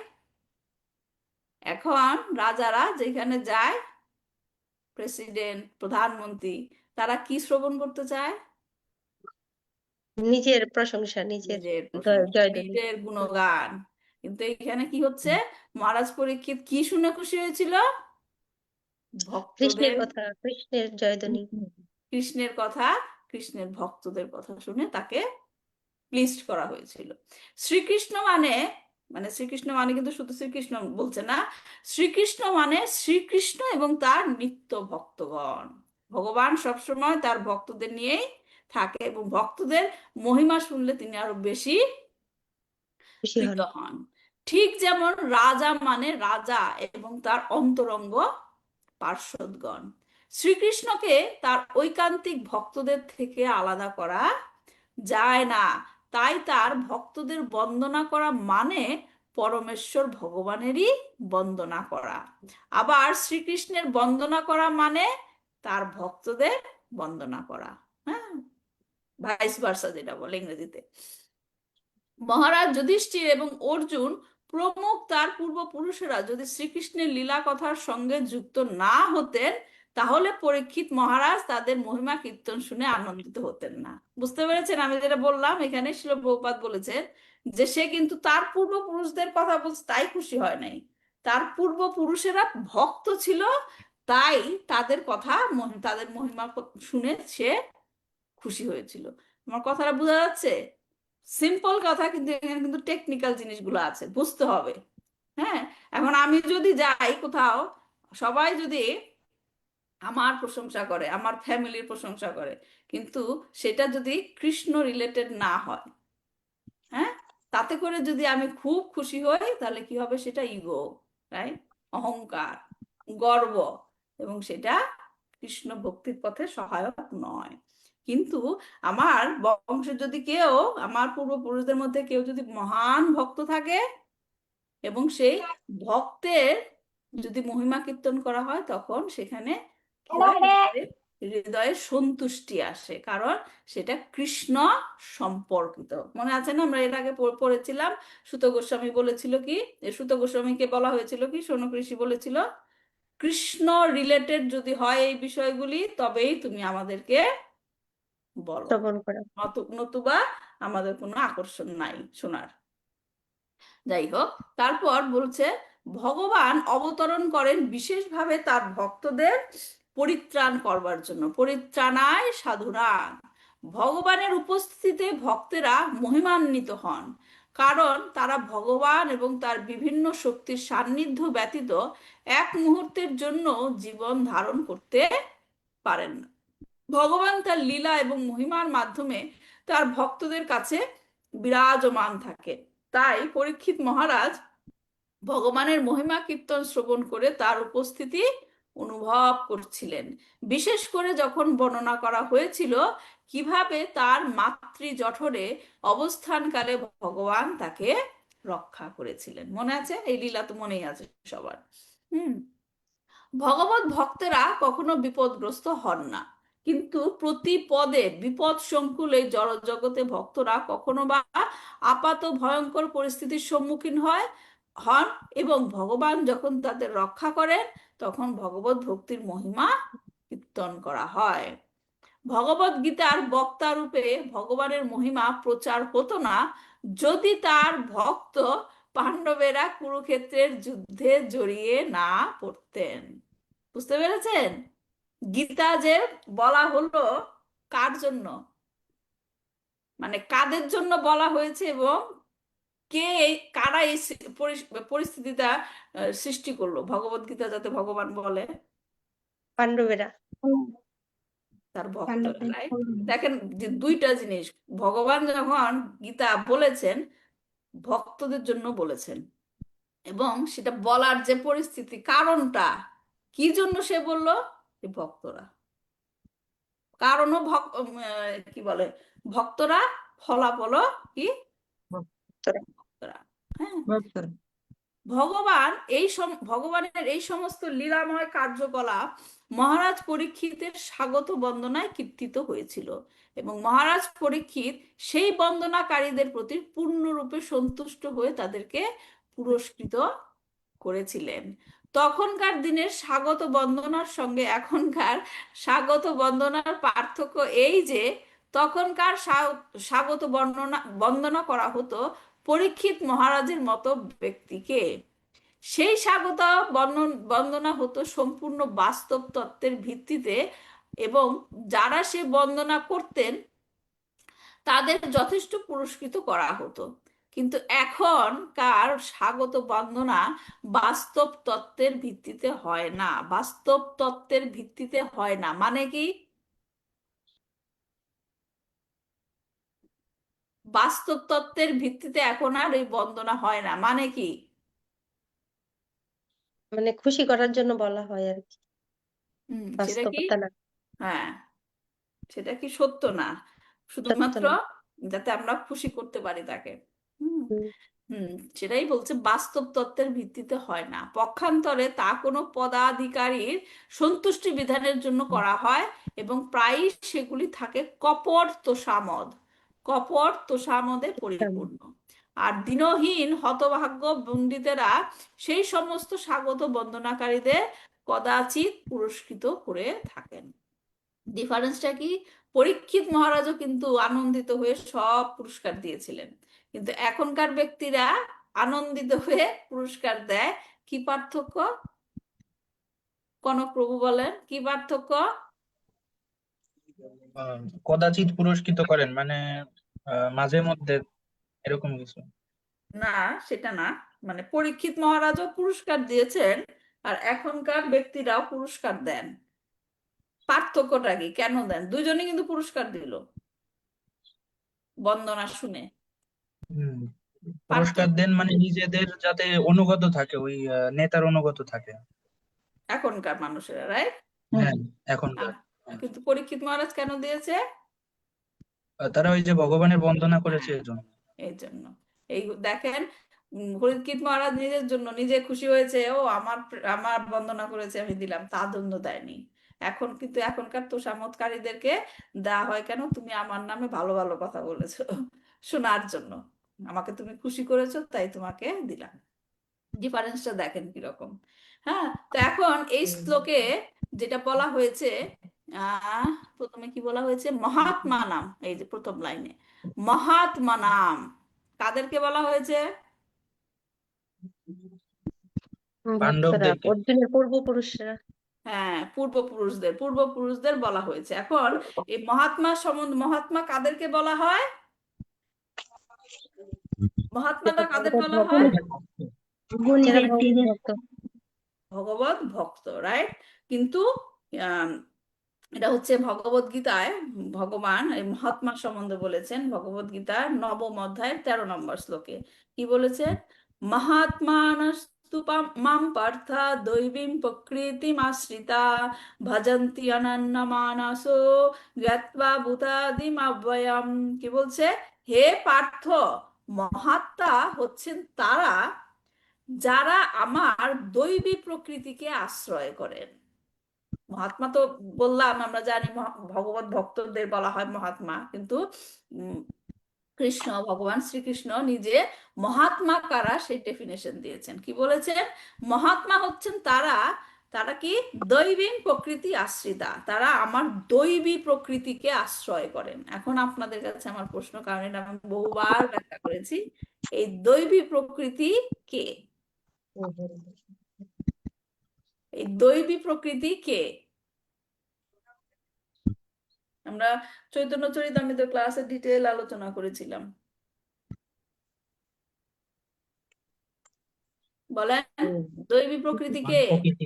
এখন রাজারা যেখানে যায়, প্রেসিডেন্ট, প্রধানমন্ত্রী, তারা কি শ্রবণ করতে চায়? নিজের প্রশংসা, নিজের নিজের প্রশংসা, জয়ধ্বনি। নিজের গুণগান। কিন্তু এখানে কি হচ্ছে? মহারাজ পরীক্ষিত কি শুনে খুশি হয়েছিল? কৃষ্ণের ভক্তদের কথা, কৃষ্ণের জয়ধ্বনি। কৃষ্ণের কথা, কৃষ্ণের ভক্তদের কথা শুনে তাকে প্লিজড করা হয়েছিল। শ্রীকৃষ্ণ মানে, শ্রীকৃষ্ণ মানে কিন্তু শুধু শ্রীকৃষ্ণ বলছে না, শ্রীকৃষ্ণ মানে শ্রীকৃষ্ণ এবং তার নিত্য ভক্তগণ। ভগবান সবসময় তার ভক্তদের নিয়েই থাকে এবং ভক্তদের মহিমা শুনলে তিনি আরো বেশি খুশি হন। প্রীত হন। ঠিক যেমন রাজা মানে রাজা এবং তার অন্তরঙ্গ পার্ষদগণ। শ্রীকৃষ্ণকে তার ঐকান্তিক ভক্তদের থেকে আলাদা করা যায় না, তাই তার ভক্তদের বন্দনা করা মানে পরমেশ্বর ভগবানেরই বন্দনা করা। আবার শ্রীকৃষ্ণের বন্দনা করা মানে তার ভক্তদের বন্দনা করা। হ্যাঁ, ভাইস ভার্সা যেটা বলে ইংরেজিতে। মহারাজ যুধিষ্ঠির এবং অর্জুন প্রমুখ তার পূর্বপুরুষেরা যদি শ্রীকৃষ্ণের লীলা কথার সঙ্গে যুক্ত না হতেন, তাহলে পরীক্ষিত মহারাজ তাদের মহিমা কীর্তন শুনে আনন্দিত হতেন না। বুঝতে পেরেছেন আমি যেটা বললাম? এখানে শিল প্রভুপাদ বলেছেন যে সে কিন্তু তার পূর্বপুরুষদের কথা বলছে, তাই খুশি হয় নাই। তার পূর্বপুরুষেরা ভক্ত ছিল, তাই তাদের কথা তাদের মহিমা শুনে সে খুশি হয়েছিল। আমার কথাটা বোঝা যাচ্ছে? সিম্পল কথা, কিন্তু এখানে কিন্তু টেকনিক্যাল জিনিসগুলো আছে, বুঝতে হবে। হ্যাঁ, এখন আমি যদি যাই কোথাও, সবাই যদি আমার প্রশংসা করে, আমার ফ্যামিলির প্রশংসা করে, কিন্তু সেটা যদি কৃষ্ণ রিলেটেড না হয়, হ্যাঁ, তাতে করে যদি আমি খুব খুশি হই, তাহলে কি হবে? সেটা ইগো, রাইট? অহংকার, গর্ব, এবং সেটা কৃষ্ণ ভক্তির পথে সহায়ক নয়। কিন্তু আমার বংশে যদি কেউ, আমার পূর্বপুরুষদের মধ্যে কেউ যদি মহান ভক্ত থাকে, এবং সেই ভক্তের যদি মহিমা কীর্তন করা হয়, তখন সেখানে কি হয়? হৃদয়ে সন্তুষ্টি আসে, কারণ সেটা কৃষ্ণ সম্পর্কিত। মনে আছে না, আমরা এর আগে পড়েছিলাম, সুত গোস্বামী বলেছিল কি, সুত গোস্বামীকে বলা হয়েছিল কি, শৌনক ঋষি বলেছিল, কৃষ্ণ রিলেটেড যদি হয় এই বিষয়গুলি, তবেই তুমি আমাদেরকে বলো, শ্রবণ করা। নতুবা আমাদের কোনো আকর্ষণ নাই শোনার। যাই হোক, তারপর বলছে ভগবান অবতরণ করেন বিশেষভাবে তার ভক্তদের পরিত্রাণ করবার জন্য। পরিত্রাণায় সাধুনাং, ভগবানের উপস্থিতিতে ভক্তেরা মহিমান্বিত হন, কারণ তারা ভগবান এবং তার বিভিন্ন শক্তির সান্নিধ্য ব্যতীত এক মুহূর্তের জন্য জীবন ধারণ করতে পারেন না। ভগবান তার লীলা এবং মহিমার মাধ্যমে তার ভক্তদের কাছে বিরাজমান থাকে। তাই পরীক্ষিত মহারাজ ভগবানের মহিমা কীর্তন শ্রবণ করে তার উপস্থিতি অনুভব করছিলেন। বিশেষ করে যখন বর্ণনা করা হয়েছিল কিভাবে তার মাতৃ জঠরে অবস্থানকালে ভগবান তাকে রক্ষা করেছিলেন। মনে আছে? এই লীলা তো মনেই আছে সবার। ভগবত ভক্তেরা কখনো বিপদগ্রস্ত হন না, কিন্তু প্রতি পদে বিপদ সংকুলে জড়জগতে ভক্তরা কখনো বা আপাত ভয়ঙ্কর পরিস্থিতির সম্মুখীন হন, এবং ভগবান যখন তাদের রক্ষা করেন, তখন ভগবত ভক্তির মহিমা কীর্তন করা হয়। ভগবত গীতার বক্তা রূপে ভগবানের মহিমা প্রচার হতো না যদি তার ভক্ত পাণ্ডবেরা কুরুক্ষেত্রের যুদ্ধে জড়িয়ে না পড়তেন। বুঝতে পেরেছেন? গীতা যে বলা হলো কার জন্য, মানে কাদের জন্য বলা হয়েছে, এবং কারা এই পরিস্থিতিটা সৃষ্টি করলো ভগবত গীতা যাতে ভগবান বলে? পাণ্ডবেরা। তার ভক্তরা, রাইট? দেখেন যে দুইটা জিনিস, ভগবান যখন গীতা বলেছেন, ভক্তদের জন্য বলেছেন, এবং সেটা বলার যে পরিস্থিতি, কারণটা কি জন্য সে বললো, ভক্তরা। কারণও কি বলে, ভক্তরা, ফলাফল কি, ভক্তরা। হ্যাঁ, ভগবানের এই সমস্ত লীলাময় কার্যকলাপ মহারাজ পরীক্ষিতের স্বাগত বন্দনায় কীর্তিত হয়েছিল, এবং মহারাজ পরীক্ষিত সেই বন্দনাকারীদের প্রতি পূর্ণরূপে সন্তুষ্ট হয়ে তাদেরকে পুরস্কৃত করেছিলেন। তখনকার দিনের স্বাগত বন্দনার সঙ্গে এখনকার স্বাগত বন্দনার পার্থক্য এই যে তখনকার স্বাগত বন্দনা করা হতো পরীক্ষিত মহারাজের মতো ব্যক্তিকে, সেই স্বাগত বন্দনা হতো সম্পূর্ণ বাস্তব তত্ত্বের ভিত্তিতে, এবং যারা সে বন্দনা করতেন তাদের যথেষ্ট পুরস্কৃত করা হতো। কিন্তু এখনকার স্বাগত বন্দনা বাস্তব তত্ত্বের ভিত্তিতে হয় না। বাস্তব তত্ত্বের ভিত্তিতে হয় না মানে কি? বাস্তব তত্ত্বের ভিত্তিতে এখন আর এই বন্দনা হয় না মানে কি? মানে খুশি করার জন্য বলা হয় আর কি, সেটা কি? বাস্তবতা না। হ্যাঁ, সেটা কি সত্য না, সত্য শুধুমাত্র না। যাতে আমরা খুশি করতে পারি তাকে। হুম হুম। হুম সেটাই বলছে, বাস্তব তত্ত্বের ভিত্তিতে হয় না। পক্ষান্তরে তা কোনো পদাধিকারীর সন্তুষ্টি বিধানের জন্য করা হয়, এবং প্রায়ই সেগুলি থাকে কপট তোষামদে পরিপূর্ণ। আর দিনহীন হতভাগ্য পণ্ডিতেরা সেই সমস্ত স্বাগত বন্দনাকারীদের কদাচিৎ পুরস্কৃত করে থাকেন। ডিফারেন্সটা কি? পরীক্ষিত মহারাজও কিন্তু আনন্দিত হয়ে সব পুরস্কার দিয়েছিলেন, কিন্তু এখনকার ব্যক্তিরা আনন্দিত হয়ে পুরস্কার দেয়। কি পার্থক্য? কনক প্রভু বলেন, কি পার্থক্য? কদাচিৎ পুরস্কৃত করেন মানে মাঝে মধ্যে এরকম কিছু। না, সেটা না, মানে পরীক্ষিত মহারাজও পুরস্কার দিয়েছেন আর এখনকার ব্যক্তিরাও পুরস্কার দেন। পার্থক্যটা কি? কেন দেন? দুজনেই কিন্তু পুরস্কার দিল বন্দনা শুনে। পুরস্কার দেন মানে নিজেদের যাতে অনুগত থাকে, ওই নেতার অনুগত থাকে এখনকার মানুষেরা, রাইট? হ্যাঁ এখনকার। কিন্তু পরীক্ষিত মহারাজ কেন দিয়েছে? তারা ওই যে ভগবানের বন্দনা করেছে এই জন্য। এই জন্য। এই দেখেন, পরীক্ষিত মহারাজ নিজের জন্য নিজে খুশি হয়েছে, ও আমার আমার বন্দনা করেছে আমি দিলাম, তা জন্য দেয়নি। এখন কিন্তু এখনকার তোষামোদকারীদেরকে দেওয়া হয় কেন? তুমি আমার নামে ভালো ভালো কথা বলেছো শোনার জন্য, আমাকে তুমি খুশি করেছো তাই তোমাকে দিলাম। ডিফারেন্সটা দেখেন কিরকম। হ্যাঁ, তো এখন এই শ্লোকে যেটা বলা হয়েছে, প্রথমে কি বলা হয়েছে? মহাত্মা নাম। এই যে প্রথম লাইনে মহাত্মা নাম কাদেরকে বলা হয়েছে? ভক্তরা, পাণ্ডবদেরকে। অর্জুনের পূর্বপুরুষরা। হ্যাঁ, পূর্বপুরুষদের বলা হয়েছে। এখন এই মহাত্মা সম্বন্ধে, মহাত্মা কাদেরকে বলা হয়? মহাত্মাটা কাদের বলা হয়? গুণী যারা ব্যক্তিদের। ভক্ত। ভগবত ভক্ত, রাইট? কিন্তু আহ, এটা হচ্ছে ভগবত গীতায় ভগবান এই মহাত্মা সম্বন্ধে বলেছেন। ভগবত গীতার 9ম অধ্যায়ের 13 নম্বর শ্লোকে কি বলেছে? মহাত্মানস্তু মাম পার্থ দৈবীম প্রকৃতিমাশ্রিতা ভজন্তি অনন্যমানসো জ্ঞাত্বা ভূতাদিমব্যয়ম। কি বলছে? হে পার্থ, মহাত্মা হচ্ছেন তারা যারা আমার দৈবী প্রকৃতিকে আশ্রয় করেন। মহাত্মা তো বললাম, আমরা জানি ভগবত ভক্তদের বলা হয় মহাত্মা, কিন্তু কৃষ্ণ, ভগবান শ্রীকৃষ্ণ নিজে মহাত্মা কারা সেই ডেফিনেশন দিয়েছেন। কি বলেছেন? মহাত্মা হচ্ছেন তারা, তারা কি? দৈবী প্রকৃতি আশ্রিতা, তারা আমার দৈবী প্রকৃতিকে আশ্রয় করেন। এখন আপনাদের কাছে আমার প্রশ্ন, কারণ এটা আমি বহুবার ব্যাখ্যা করেছি, এই দৈবী প্রকৃতি কে? এই দৈবী প্রকৃতি কে? আমরা চৈতন্য চরিতামৃত ক্লাসে ডিটেল আলোচনা করেছিলাম। বলেন, দৈবী প্রকৃতি কে? প্রকৃতি।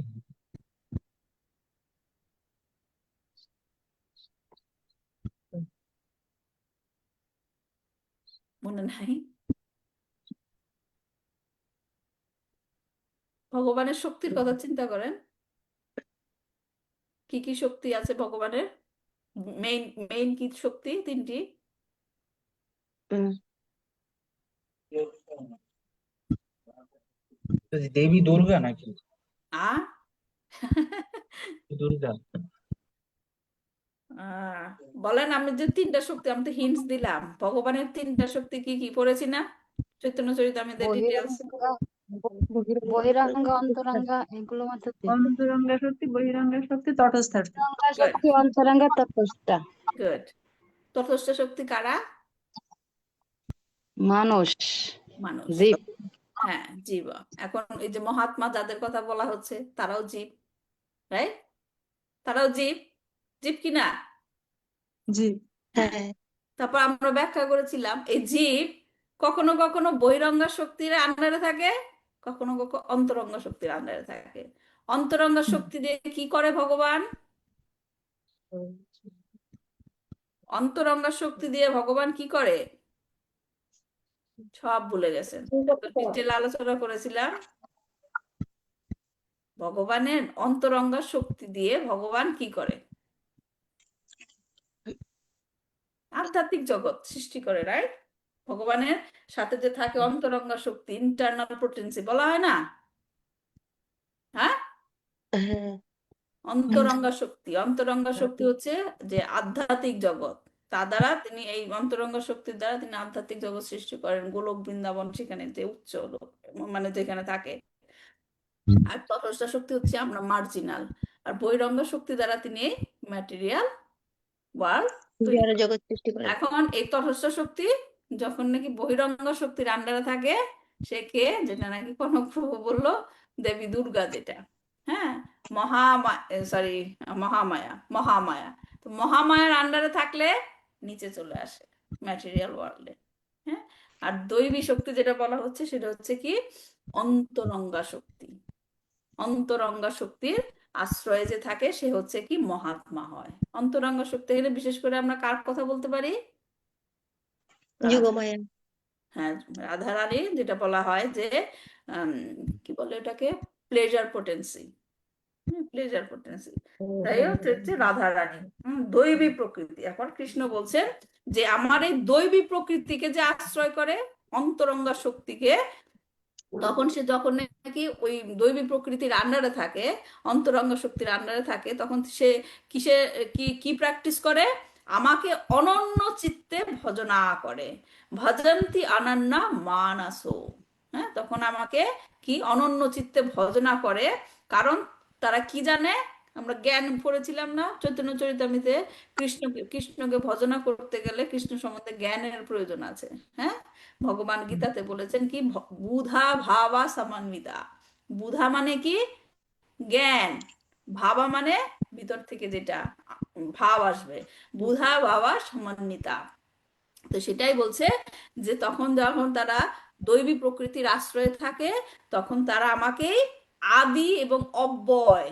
মনে নাই? ভগবানের শক্তির কথা চিন্তা করেন, কি কি শক্তি আছে ভগবানের? মেইন মেইন কি শক্তি? 3টি। দেবী দুর্গা নাকি? আ দুর্গা। বলেন, আমি যে 3টা শক্তি, আমি তো হিন্টস দিলাম। ভগবানের 3টা শক্তি কি কি পড়েছি না চৈতন্য চরিতামৃতের ডিটেলস? বহিরাঙ্গ অন্তরঙ্গ এগুলো মতো অন্তরঙ্গা শক্তি, বহিরঙ্গা শক্তি, তটস্থ শক্তি। শক্তি অন্তরঙ্গ তত্ত্বস্থ গুড। তটস্থ শক্তি কারা? মানুষ মানুষ। জীব। হ্যাঁ, জীব। এখন এই যে মহাত্মা যাদের কথা বলা হচ্ছে তারাও জীব, রাইট? তারাও জীব, জীব কিনা? জি। হ্যাঁ, তারপর আমরা ব্যাখ্যা করেছিলাম এই জীব কখনো কখনো বহিরঙ্গ শক্তির আন্ডারে থাকে, কখনো কখনো অন্তরঙ্গ শক্তির আন্ডারে থাকে। অন্তরঙ্গ শক্তি দিয়ে কি করে ভগবান? অন্তরঙ্গ শক্তি দিয়ে ভগবান কি করে? সব ভুলে গেছেন, ডিটেল আলোচনা করেছিলাম। ভগবানের অন্তরঙ্গ শক্তি দিয়ে ভগবান কি করে? আধ্যাত্মিক জগৎ সৃষ্টি করে, রাইট? ভগবানের সাথে যে থাকে অন্তরঙ্গ শক্তি, ইন্টারনাল পোটেন্সি বলা হয় না? হ্যাঁ, হ্যাঁ, অন্তরঙ্গ শক্তি। অন্তরঙ্গ শক্তি হচ্ছে যে আধ্যাত্মিক জগৎ, তার দ্বারা তিনি এই অন্তরঙ্গ শক্তির দ্বারা তিনি আধ্যাত্মিক জগৎ সৃষ্টি করেন, গোলক বৃন্দাবন সেখানে যে উচ্চ লোক মানে যেখানে থাকে। আর তটস্থ শক্তি হচ্ছে আমরা মার্জিনাল, আর বহিরঙ্গ শক্তি দ্বারা তিনি ম্যাটেরিয়াল ওয়ার্ল্ড তৈরি জড় করেন। জগৎ সৃষ্টি করেন। এখন এই তটস্থ শক্তি যখন নাকি বহিরঙ্গ শক্তির আন্ডারে থাকে, সে কে, যেটা নাকি কনক প্রভু বললো, দেবী দুর্গা, যেটা হ্যাঁ মহামায়া। তো মহামায়ার আন্ডারে থাকলে নিচে চলে আসে ম্যাটেরিয়াল ওয়ার্ল্ডে। হ্যাঁ, আর দৈবী শক্তি যেটা বলা হচ্ছে সেটা হচ্ছে কি অন্তরঙ্গা শক্তি। অন্তরঙ্গা শক্তির আশ্রয়ে যে থাকে সে হচ্ছে কি মহাত্মা হয়। অন্তরঙ্গা শক্তি এখানে বিশেষ করে আমরা কার কথা বলতে পারি? যুগমায়া। হ্যাঁ, রাধারানী, যেটা বলা হয় যে কি বলে এটাকে, প্লেজার পোটেন্সি। প্লেজার পোটেন্সি, তাই হচ্ছে রাধারানী দৈবী প্রকৃতি। এখন কৃষ্ণ বলছেন যে আমার এই দৈবী প্রকৃতিকে যে আশ্রয় করে অন্তরঙ্গা শক্তিকে, তখন সে যখন নাকি ওই দৈবী প্রকৃতির আন্ডারে থাকে, অন্তরঙ্গ শক্তির আন্ডারে থাকে, তখন সে কিসে কি কি প্র্যাকটিস করে? আমাকে অনন্য চিত্তে ভজনা করে, ভজন্তি অনন্যা মানসো। হ্যাঁ, তখন আমাকে কি অনন্য চিত্তে ভজনা করে, কারণ তারা কি জানে? আমরা জ্ঞান পড়েছিলাম না চৈতন্য চরিতামৃতে, কৃষ্ণকে ভজনা করতে গেলে কৃষ্ণ সম্বন্ধে জ্ঞানের প্রয়োজন আছে। হ্যাঁ, ভগবান গীতাতে বলেছেন কি বুধা ভাবা সমন্বিতা। বুধা মানে কি জ্ঞান, ভাবা মানে ভিতর থেকে যেটা ভাব আসবে, বুধা ভাবা সমন্বিতা। তো সেটাই বলছে যে তখন যখন তারা দৈবী প্রকৃতির আশ্রয়ে থাকে, তখন তারা আমাকেই আদি এবং অব্যয়,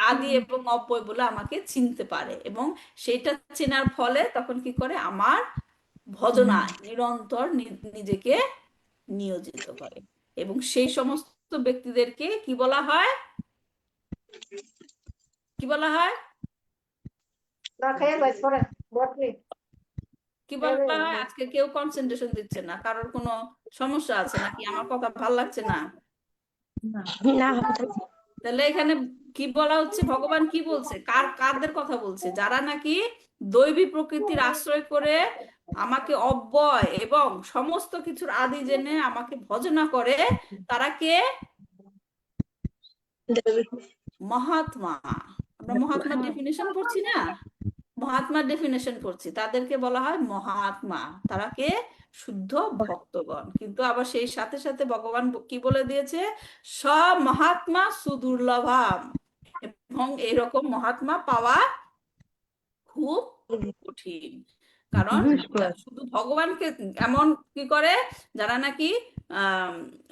আদি এবং অব্যয় বলে আমাকে চিনতে পারে, এবং সেটা চেনার ফলে তখন কি করে? আমার ভজনায় নিরন্তর নিজেকে নিয়োজিত করে। এবং সেই সমস্ত ব্যক্তিদেরকে কি বলা হয়? কি বলা হয়? কি বলা হয়? আজকে কেউ কনসেন্ট্রেশন দিচ্ছে না, কারোর কোনো সমস্যা আছে নাকি? আমার কথা ভাল লাগছে না? না, তাহলে এখানে কি বলা হচ্ছে? ভগবান কি বলছে? কাদের কথা বলছে? যারা নাকি দৈবী প্রকৃতির আশ্রয় করে আমাকে অব্যয় এবং সমস্ত কিছুর আদি জেনে আমাকে ভজনা করে, তারা কে? মহাত্মা। আমরা মহাত্মার ডেফিনেশন পড়ছি না? মহাত্মার ডেফিনেশন পড়ছি, তাদেরকে বলা হয় মহাত্মা। তারা কে? শুদ্ধ ভক্তগণ। কিন্তু আবার সেই সাথে সাথে ভগবান কি বলে দিয়েছে? সব মহাত্মা সুদুর্লভাম, এবং এরকম মহাত্মা পাওয়া খুব কঠিন। কারণ শুধু ভগবানকে এমন কি করে, যারা নাকি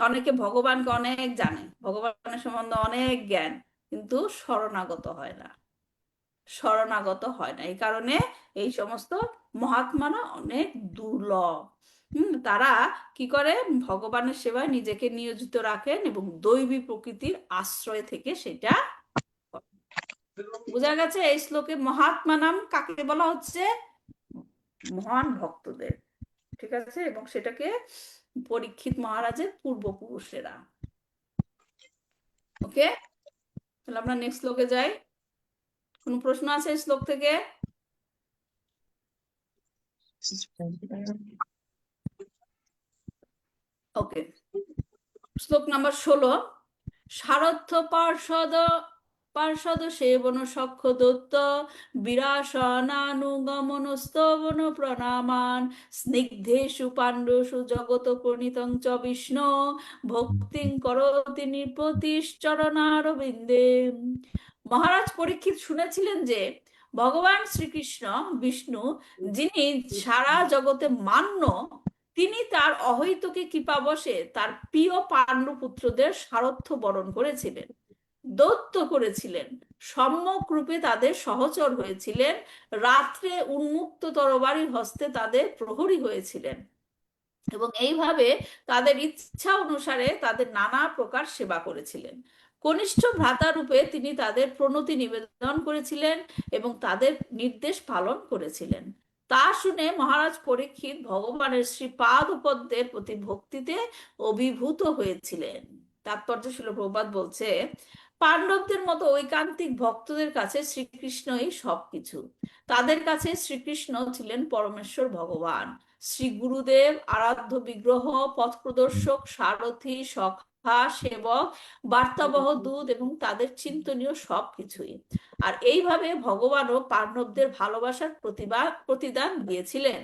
অনেকে ভগবানকে অনেক জানে, ভগবানের সম্বন্ধে অনেক জ্ঞান, কিন্তু শরণাগত হয় না, শরণাগত হয় না। এই কারণে এই সমস্ত মহাত্মারা অনেক দুর্লভ। তারা কি করে? ভগবানের সেবায় নিজেকে নিয়োজিত রাখেন এবং দৈবী প্রকৃতির আশ্রয় থেকে সেটা। বোঝা গেছে? এই শ্লোকে মহাত্মা নাম কাকে বলা হচ্ছে? মহান ভক্তদের। ঠিক আছে, এবং সেটাকে পরীক্ষিত মহারাজের পূর্বপুরুষেরা। ওকে, তাহলে আমরা নেক্সট শ্লোকে যাই। কোন প্রশ্ন আছে এই শ্লোক থেকে? ওকে, শ্লোক নাম্বার 16। সারথ্য পার্ষদ সেবন সক্ষ দত্ত বিরাসনানুগমন স্তবন প্রণামান স্নিগ্ধেষু পাণ্ডুষু জগত প্রণীতং চ বিষ্ণু ভক্তিং করতি নৃপতিশ্চরণারবিন্দে। মহারাজ পরীক্ষিত শুনেছিলেন যে ভগবান শ্রীকৃষ্ণ বিষ্ণু, যিনি সারা জগতে মান্য, তিনি তার অহৈতুকী কৃপাবশে তার প্রিয় পাণ্ডু পুত্রদের সারথ্য বরণ করেছিলেন, দত্ত করেছিলেন, সম্যক রূপে তাদের সহচর হয়েছিলেন, রাত্রে উন্মুক্ত তরবারির হস্তে তাদের প্রহরী হয়েছিলেন, এবং এইভাবে তাদের ইচ্ছা অনুসারে তাদের নানা প্রকার সেবা করেছিলেন। কনিষ্ঠ ভ্রাতা রূপে তিনি তাদের প্রণতি নিবেদন করেছিলেন এবং তাদের নির্দেশ পালন করেছিলেন। তা শুনে মহারাজ পরীক্ষিত ভগবানের শ্রীপাদপদ্মের প্রতি ভক্তিতে অভিভূত হয়েছিলেন। তাৎপর্য শিল প্রভুপাদ বলছে, পাণ্ডবদের মতো ঐকান্তিক ভক্তদের কাছে শ্রীকৃষ্ণই সবকিছু। তাদের কাছে শ্রীকৃষ্ণ ছিলেন পরমেশ্বর ভগবান, শ্রী গুরুদেব, আরাধ্য বিগ্রহ, পথপ্রদর্শক, সারথি, সখা, সেবক, বার্তাবহ দূত এবং তাদের চিন্তনীয় সবকিছুই। আর এইভাবে ভগবানও পাণ্ডবদের ভালোবাসার প্রতিদান দিয়েছিলেন।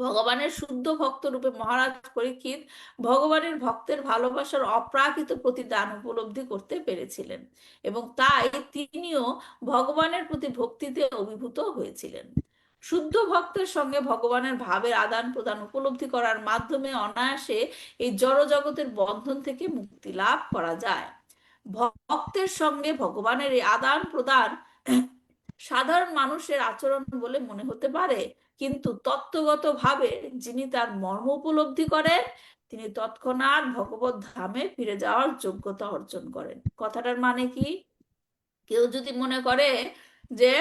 ভগবানের শুদ্ধ ভক্ত রূপে মহারাজ পরীক্ষিত ভগবানের ভক্তের ভালোবাসার অপ্রাকৃত প্রতিদান উপলব্ধি করতে পেরেছিলেন এবং তাই তিনিও ভগবানের প্রতি ভক্তিতে অভিভূত হয়েছিলেন। শুদ্ধ ভক্তের সঙ্গে ভগবানের ভাবের আদান প্রদান উপলব্ধি করার মাধ্যমে অনায়াসে এই জড় জগতের বন্ধন থেকে মুক্তি লাভ করা যায়। ভক্তের সঙ্গে ভগবানের এই আদান প্রদান সাধারণ মানুষের আচরণ বলে মনে হতে পারে, কিন্তু তত্ত্বগতভাবে যিনি তার মর্ম উপলব্ধি করেন তিনি তৎক্ষণাৎ ভগবত ধামে ফিরে যাওয়ার যোগ্যতা অর্জন করেন। কথাটার মানে কি? কেউ যদি মনে করে যে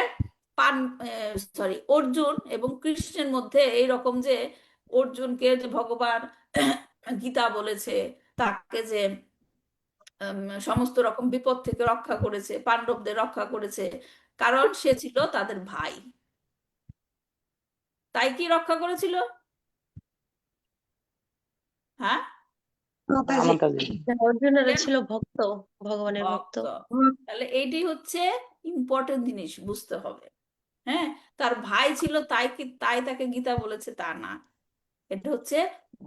অর্জুন এবং কৃষ্ণের মধ্যে এই রকম যে অর্জুনকে যে ভগবান গীতা বলেছে, তাকে যে সমস্ত রকম বিপদ থেকে রক্ষা করেছে, পাণ্ডবদের রক্ষা করেছে, কারণ সে ছিল তাদের ভাই। তাই কি রক্ষা করেছিল? হ্যাঁ, মাতাজি। অর্জুনেরা ছিল ভক্ত, ভগবানের ভক্ত। ভক্ত। তাহলে এইটাই হচ্ছে ইম্পর্টেন্ট জিনিস বুঝতে হবে। হ্যাঁ, তার ভাই ছিল তাই তাকে গীতা বলেছে তা না। এটা হচ্ছে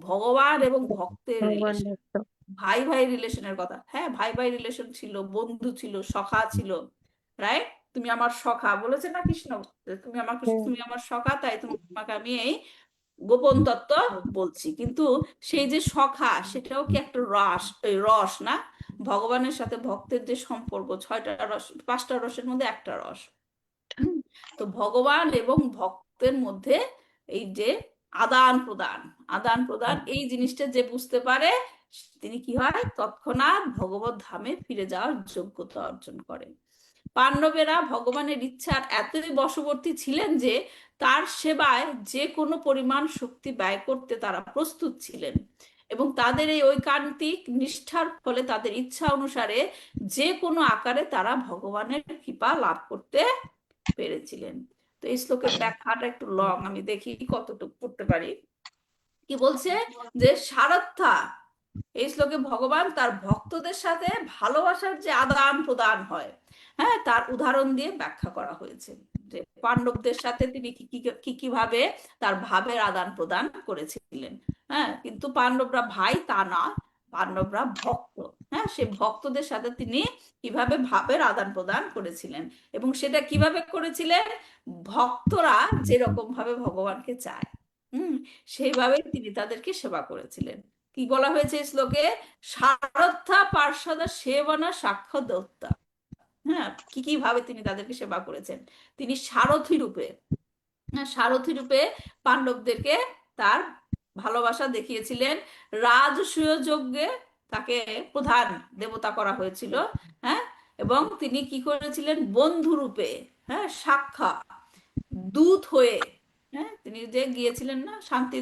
ভগবান এবং ভক্তের ভগবান রিলেশন, ভক্ত। ভাই ভাই রিলেশনের কথা। হ্যাঁ, ভাই ভাই রিলেশন ছিল, বন্ধু ছিল, সখা ছিল, রাইট? তুমি আমার সখা বলেছে না কৃষ্ণ, তুমি আমার সখা, তাই তোমাকে আমি এই গোপন তত্ত্ব বলছি। কিন্তু সেই যে সখা, সেটাও কি একটা রস না? ভগবানের সাথে ভক্তের যে সম্পর্ক, 6টা রস, 5টা রসের মধ্যে একটা রস। তো ভগবান এবং ভক্তের মধ্যে এই যে আদান প্রদান এই জিনিসটা যে বুঝতে পারে, তিনি কি হয়, তৎক্ষণাৎ ভগবত ধামে ফিরে যাওয়ার যোগ্যতা অর্জন করেন। পাণ্ডবেরা ভগবানের ইচ্ছার এতই বশবর্তী ছিলেন যে তার সেবায় যে কোনো পরিমাণ শক্তি ব্যয় করতে তারা প্রস্তুত ছিলেন এবং তাদের এই ঐকান্তিক নিষ্ঠার ফলে তাদের ইচ্ছা অনুসারে যে কোনো আকারে তারা ভগবানের কৃপা লাভ করতে পেরেছিলেন। তো এই শ্লোকের ব্যাখ্যাটা একটু লং, আমি দেখি কতটুকু করতে পারি। কি বলছে যে সারথা, এই শ্লোকে ভগবান তার ভক্তদের সাথে ভালোবাসার যে আদান প্রদান হয়, হ্যাঁ, তার উদাহরণ দিয়ে ব্যাখ্যা করা হয়েছে যে পাণ্ডবদের সাথে তিনি কিভাবে তার ভাবের আদান প্রদান করেছিলেন। হ্যাঁ, কিন্তু পাণ্ডবরা ভাই তা না, পাণ্ডবরা ভক্ত। হ্যাঁ, সে ভক্তদের সাথে তিনি কিভাবে ভাবের আদান প্রদান করেছিলেন এবং সেটা কিভাবে করেছিলেন, ভক্তরা যেরকম ভাবে ভগবানকে চায় সেইভাবে তিনি তাদেরকে সেবা করেছিলেন। কি বলা হয়েছে এই শ্লোকে? সারথা পার্ষদা সেবনা সাক্ষ্য দত্তা। হ্যাঁ, কি ভাবে তিনি তাদেরকে সেবা করেছেন? তিনি সারথি রূপে, সারথি রূপে পাণ্ডবদেরকে তার ভালোবাসা দেখিয়েছিলেন। রাজসূয় যজ্ঞে তাকে প্রধান দেবতা করা হয়েছিল। হ্যাঁ, এবং তিনি কি করেছিলেন, বন্ধু রূপে, হ্যাঁ, সাক্ষা দূত হয়ে, হ্যাঁ, তিনি যে গিয়েছিলেন না শান্তি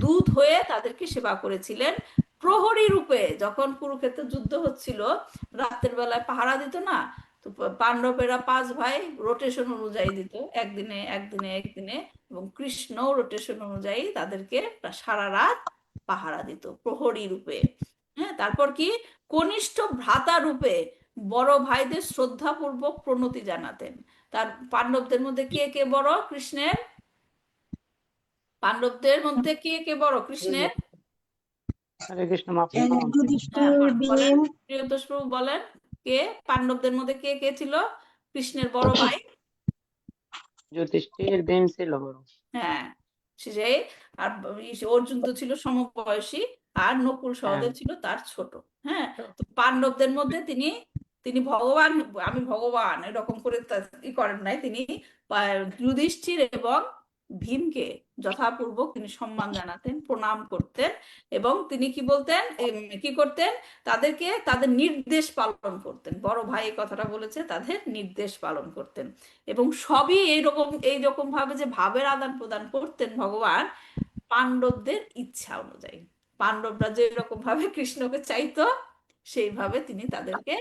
দূত হয়ে তাদেরকে সেবা করেছিলেন। প্রহরী রূপে, যখন কুরুক্ষেত্র যুদ্ধ হচ্ছিল, রাতের বেলায় পাহারা দিত না, তো পাণ্ডবেরা 5 ভাই রোটেশন অনুযায়ী দিত, একদিনে একদিনে একদিনে, এবং কৃষ্ণ রোটেশন অনুযায়ী তাদেরকে সারা রাত পাহারা দিত প্রহরী রূপে। হ্যাঁ, তারপর কি, কনিষ্ঠ ভ্রাতা রূপে বড় ভাইদের শ্রদ্ধাপূর্বক প্রণতি জানাতেন। তার পাণ্ডবদের মধ্যে কে কে বড় কৃষ্ণের? পাণ্ডবদের মধ্যে কে কে বড় কৃষ্ণের? হরে কৃষ্ণ মাফ যুধিষ্ঠির, বলেন, ভীম, প্রিয়তোষ প্রভু বলেন, কে পাণ্ডবদের মধ্যে কে কে ছিল কৃষ্ণের বড় ভাই? যুধিষ্ঠির, ভীম ছিল বড়। হ্যাঁ, সেই আর অর্জুন তো ছিল সমবয়সী, আর নকুল সহদেব ছিল তার ছোট। হ্যাঁ, তো পাণ্ডবদের মধ্যে তিনি ভগবান, আমি ভগবান এরকম করে ই করেন নাই, তিনি যুধিষ্ঠির এবং ভীমকে যথাপূর্বক তিনি সম্মান জানাতেন, প্রণাম করতেন এবং তিনি কি বলতেন, কি করতেন, তাদেরকে তাদের নির্দেশ পালন করতেন। বড় ভাই এই কথাটা বলেছে, তাদের নির্দেশ পালন করতেন এবং সবই এইরকম ভাবে যে ভাবের আদান প্রদান করতেন ভগবান পাণ্ডবদের ইচ্ছা অনুযায়ী। পাণ্ডবরা যে এরকম ভাবে কৃষ্ণকে চাইতো, সেইভাবে তিনি তাদেরকে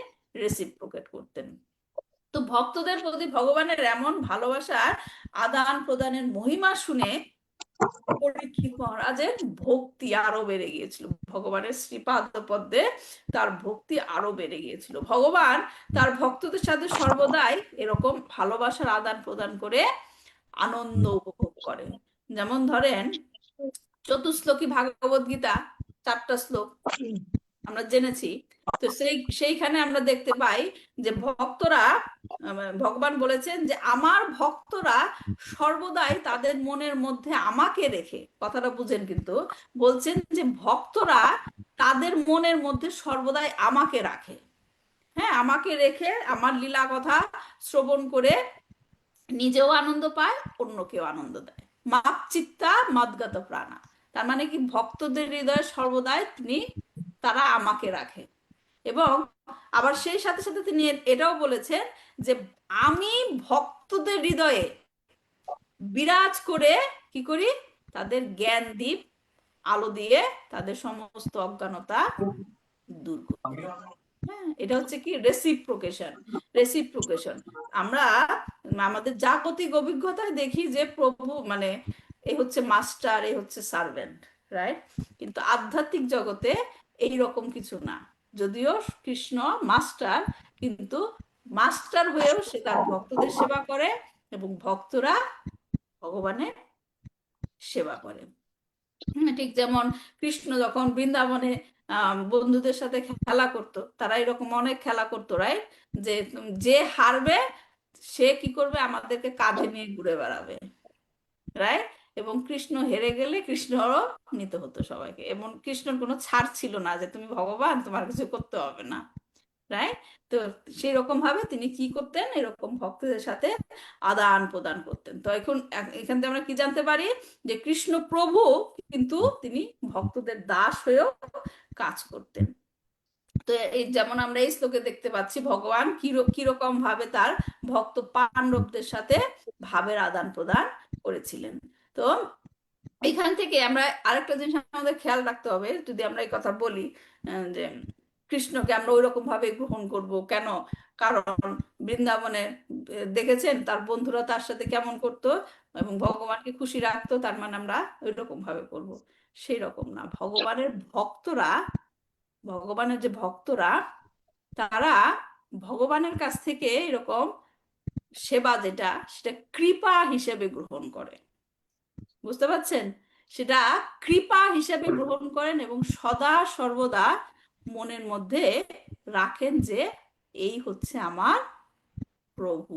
রেসিপ্রোকেট করতেন। তো ভক্তদের প্রতি ভগবানের এমন ভালোবাসার আদান প্রদানের মহিমা শুনে পরীক্ষিত মহারাজের ভক্তি আরো বেড়ে গিয়েছিল। ভগবানের শ্রীপাদ পদ্মে তার ভক্তি আরো বেড়ে গিয়েছিল। ভগবান তার ভক্তদের সাথে সর্বদাই এরকম ভালোবাসার আদান প্রদান করে আনন্দ উপভোগ করেন। যেমন ধরেন চতুশ্লোকী ভাগবত গীতা 4টা শ্লোক আমরা জেনেছি। তো সেইখানে আমরা দেখতে পাই যে ভক্তরা ভগবান বলেছেন যে আমার ভক্তরা সর্বদাই তাদের মনের মধ্যে আমাকে রেখে, কথাটা বুঝেন, কিন্তু বলছেন যে ভক্তরা তাদের মনের মধ্যে সর্বদাই আমাকে রাখে। হ্যাঁ, আমাকে রেখে আমার লীলা কথা শ্রবণ করে নিজেও আনন্দ পায়, অন্যকেও আনন্দ দেয়। মাপ চিত্তা মদগত প্রাণা, তার মানে কি ভক্তদের হৃদয়ে সর্বদাই তারা আমাকে রাখে। এবং আবার সেই সাথে সাথে তিনি এটাও বলেছেন যে আমি ভক্তদের হৃদয়ে বিরাজ করে কি করি, তাদের জ্ঞান দীপ আলো দিয়ে তাদের সমস্ত অজ্ঞানতা দূর করি। হ্যাঁ, এটা হচ্ছে কি রেসিপ্রোকেশন। আমরা আমাদের জাগতিক অভিজ্ঞতায় দেখি যে প্রভু মানে এই হচ্ছে মাস্টার, এই হচ্ছে সার্ভেন্ট, রাইট? কিন্তু আধ্যাত্মিক জগতে এই রকম কিছু না। যদিও কৃষ্ণ মাস্টার, কিন্তু মাস্টার হয়েও সে তার ভক্তদের সেবা করে এবং ভক্তরা ভগবানের সেবা করে। ঠিক যেমন কৃষ্ণ যখন বৃন্দাবনে বন্ধুদের সাথে খেলা করতো, তারা এরকম অনেক খেলা করতো, রাইট? যে হারবে সে কি করবে, আমাদেরকে কাঁধে নিয়ে ঘুরে বেড়াবে, রাইট? এবং কৃষ্ণ হেরে গেলে কৃষ্ণরও নিতে হতো সবাইকে, এবং কৃষ্ণর কোনো ছাড় ছিল না যে তুমি ভগবান, তোমার কিছু করতে হবে না, রাইট? তো সেই রকম ভাবে তিনি কি করতেন, এরকম ভক্তদের সাথে আদান প্রদান করতেন। তো এখান থেকে আমরা কি জানতে পারি যে কৃষ্ণ প্রভু কিন্তু তিনি ভক্তদের দাস হয়েও কাজ করতেন। তো এই যেমন আমরা এই শ্লোকে দেখতে পাচ্ছি ভগবান কিরকম ভাবে তার ভক্ত পাণ্ডবদের সাথে ভাবের আদান প্রদান করেছিলেন। তো এখান থেকে আমরা আরেকটা জিনিস আমাদের খেয়াল রাখতে হবে, যদি আমরা এই কথা বলি যে কৃষ্ণকে আমরা ওইরকম ভাবে গ্রহণ করব কেন, কারণ বৃন্দাবনে দেখেছেন তার বন্ধুরা তার সাথে কেমন করতো এবং ভগবানকে খুশি রাখতো, তার মানে আমরা ওইরকম ভাবে করব। সেই রকম না, ভগবানের যে ভক্তরা তারা ভগবানের কাছ থেকে এরকম সেবা যেটা, সেটা কৃপা হিসেবে গ্রহণ করে। বুঝতে পারছেন? সেটা কৃপা হিসেবে গ্রহণ করেন এবং সদা সর্বদা মনের মধ্যে রাখেন যে এই হচ্ছে আমার প্রভু,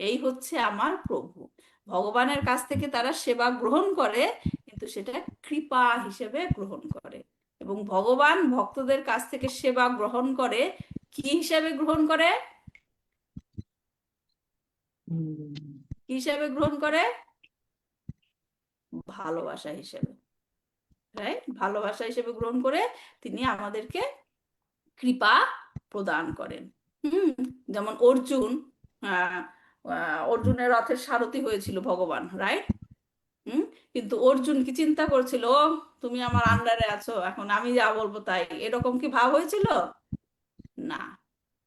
এই হচ্ছে আমার প্রভু। ভগবানের কাছ থেকে তারা সেবা গ্রহণ করে, কিন্তু সেটা কৃপা হিসেবে গ্রহণ করে। এবং ভগবান ভক্তদের কাছ থেকে সেবা গ্রহণ করে কি হিসেবে গ্রহণ করে, কি হিসেবে গ্রহণ করে? ভালোবাসা হিসেবে, রাইট? ভালোবাসা হিসেবে গ্রহণ করে তিনি আমাদেরকে কৃপা প্রদান করেন। যেমন অর্জুনের রথের সারথি হয়েছিল ভগবান, রাইট? কিন্তু অর্জুন কি চিন্তা করেছিল, তুমি আমার আন্ডারে আছো, এখন আমি যা বলবো তাই, এরকম কি ভাব হয়েছিল? না।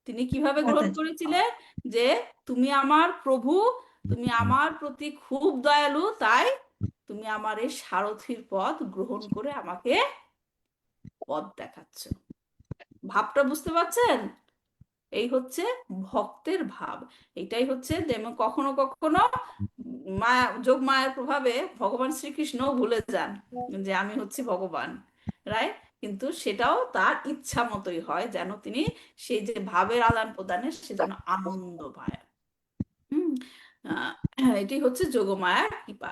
তিনি কিভাবে গ্রহণ করেছিলেন যে তুমি আমার প্রভু, তুমি আমার প্রতি খুব দয়ালু, তাই তুমি আমার এই সারথির পথ গ্রহণ করে আমাকে পথ দেখাচ্ছ। ভাবটা বুঝতে পারছেন? এই হচ্ছে ভক্তের ভাব। এটাই হচ্ছে যেমন কখনো কখনো মায়া, যোগ মায়ার প্রভাবে ভগবান শ্রীকৃষ্ণ ভুলে যান যে আমি হচ্ছি ভগবান, রাইট? কিন্তু সেটাও তার ইচ্ছা মতোই হয়, যেন তিনি সেই যে ভাবের আদান প্রদানের সে যেন আনন্দ পায়। এটি হচ্ছে যোগমায়ার কৃপা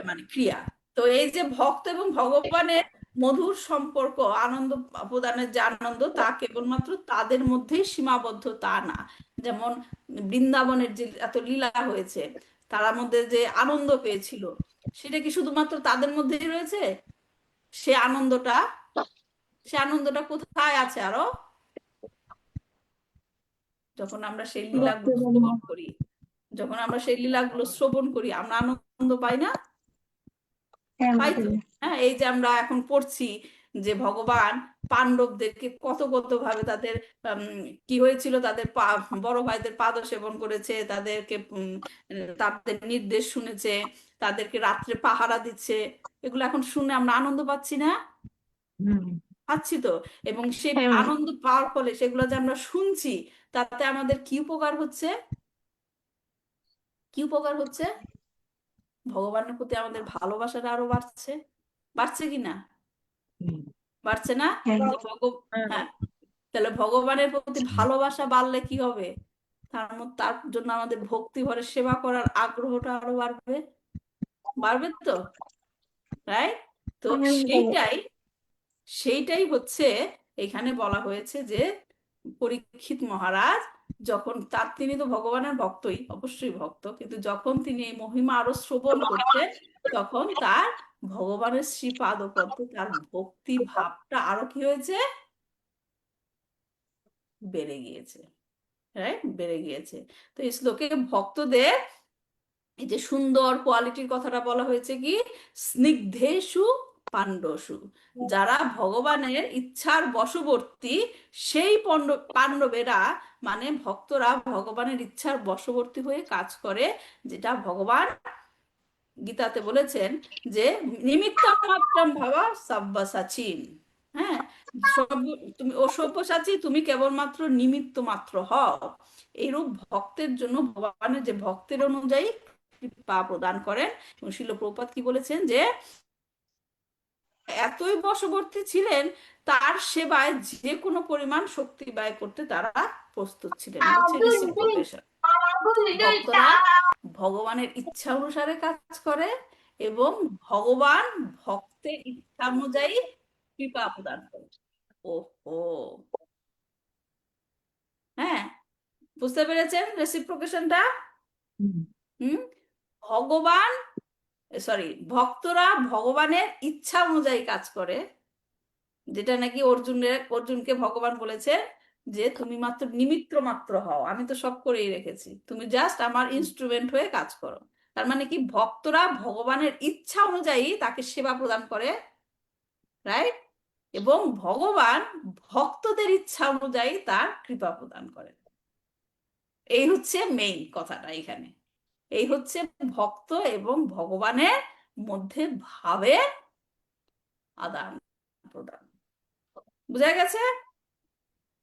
মানে ক্রিয়া। তো এই যে ভক্ত এবং ভগবানের মধুর সম্পর্ক, আনন্দ প্রদানের যে আনন্দ, তা কেবলমাত্র তাদের মধ্যেই সীমাবদ্ধ তা না। যেমন বৃন্দাবনের যে এত লীলা হয়েছে, তার মধ্যে যে আনন্দ পেয়েছিল, সেটা কি শুধুমাত্র তাদের মধ্যেই রয়েছে? সে আনন্দটা কোথায় আছে আরো? যখন আমরা সেই লীলাগুলো শ্রবণ করি, আমরা আনন্দ পাই না? পাই তো? হ্যাঁ, এই যে আমরা এখন পড়ছি যে ভগবান পাণ্ডবদেরকে কত কত ভাবে তাদের কি হয়েছিল, তাদের বড় ভাইদের পাদ সেবন করেছে, তাদেরকে তাদের নির্দেশ শুনেছে, তাদেরকে রাত্রে পাহারা দিচ্ছে। এগুলো এখন শুনে আমরা আনন্দ পাচ্ছি না? পাচ্ছি তো। এবং সেই হ্যাঁ মা। আনন্দ পাওয়ার ফলে সেগুলো যে আমরা শুনছি, তাতে আমাদের কি উপকার হচ্ছে? কি উপকার হচ্ছে? ভগবানের প্রতি আমাদের ভালোবাসাটা আরো বাড়ছে। বাড়ছে কি না? বাড়ছে না? হ্যাঁ তো হ্যাঁ, তাহলে ভগবানের প্রতি ভালোবাসা বাড়লে কি হবে? তার জন্য আমাদের ভক্তি ভরে সেবা করার আগ্রহটা আরো বাড়বে। বাড়বে তো, রাইট? তো সেইটাই হচ্ছে এখানে বলা হয়েছে যে পরীক্ষিত মহারাজ যখন তিনি তো ভগবানের ভক্তই, অবশ্যই ভক্ত, কিন্তু যখন তিনি এই মহিমা আরো শ্রবণ করছেন, তখন তার ভগবানের শ্রীপাদপদ্মে তার ভক্তি ভাবটা আরো কি হয়েছে? বেড়ে গিয়েছে, রাইট? বেড়ে গিয়েছে। তো এই শ্লোকে ভক্তদের এই যে সুন্দর কোয়ালিটির কথাটা বলা হয়েছে কি, স্নিগ্ধেষু পাণ্ডসু, যারা ভগবানের ইচ্ছার বশবর্তী, সেই পাণ্ডবেরা মানে ভক্তরা ভগবানের ইচ্ছার বশবর্তী হয়ে কাজ করে, যেটা ভগবান গীতাতে বলেছেন যে নিমিত্ত মাত্রম ভাবা সব্যসাচীন। হ্যাঁ, তুমি ও সব্যসাচী, তুমি কেবলমাত্র নিমিত্ত মাত্র হও। এইরূপ ভক্তের জন্য ভগবানের যে ভক্তের অনুযায়ী কৃপা প্রদান করেন। এবং শিল প্রভুপাদ কি বলেছেন যে এতই বশবর্তী ছিলেন, তার সেবায় যে কোনো পরিমাণ শক্তি ব্যয় করতে তারা প্রস্তুত ছিলেন। হচ্ছে রেসিপ্রোকেশন। ভক্তরা ভগবানের ইচ্ছা অনুসারে কাজ করে এবং ভগবান ভক্তের ইচ্ছা অনুযায়ী কৃপা প্রদান করে। ওহো, হ্যাঁ, বুঝতে পেরেছেন রেসিপ্রোকেশনটা? ভগবান ভক্তরা ভগবানের ইচ্ছা অনুযায়ী কাজ করে, যেটা নাকি অর্জুনকে ভগবান বলেছে যে তুমি মাত্র নিমিত্ত মাত্র হও, আমি তো সব করেই রেখেছি, তুমি জাস্ট আমার ইনস্ট্রুমেন্ট হয়ে কাজ করো। তার মানে কি, ভক্তরা ভগবানের ইচ্ছা অনুযায়ী তাকে সেবা প্রদান করে, রাইট? এবং ভগবান ভক্তদের ইচ্ছা অনুযায়ী তার কৃপা প্রদান করে। এই হচ্ছে মেইন কথাটা এখানে। এই হচ্ছে ভক্ত এবং ভগবানের মধ্যে ভাবের আদান প্রদান। বুঝা গেছে?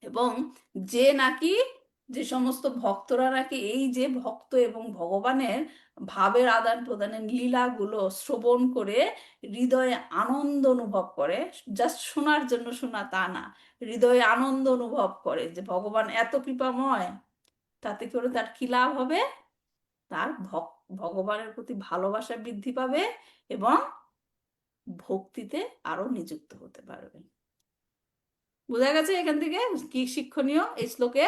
এবং যে সমস্ত ভক্তরা নাকি এই যে ভক্ত এবং ভগবানের ভাবের আদান প্রদানের লীলাগুলো শ্রবণ করে হৃদয়ে আনন্দ অনুভব করে, জাস্ট শোনার জন্য শোনা তা না, হৃদয়ে আনন্দ অনুভব করে যে ভগবান এত কৃপাময়, তাতে করে তার কি লাভ হবে? তার ভগবানের প্রতি ভালোবাসা বৃদ্ধি পাবে এবং ভক্তিতে আরো নিযুক্ত হতে পারবে। বোঝা গেছে এখান থেকে কি শিক্ষণীয় এই শ্লোকে?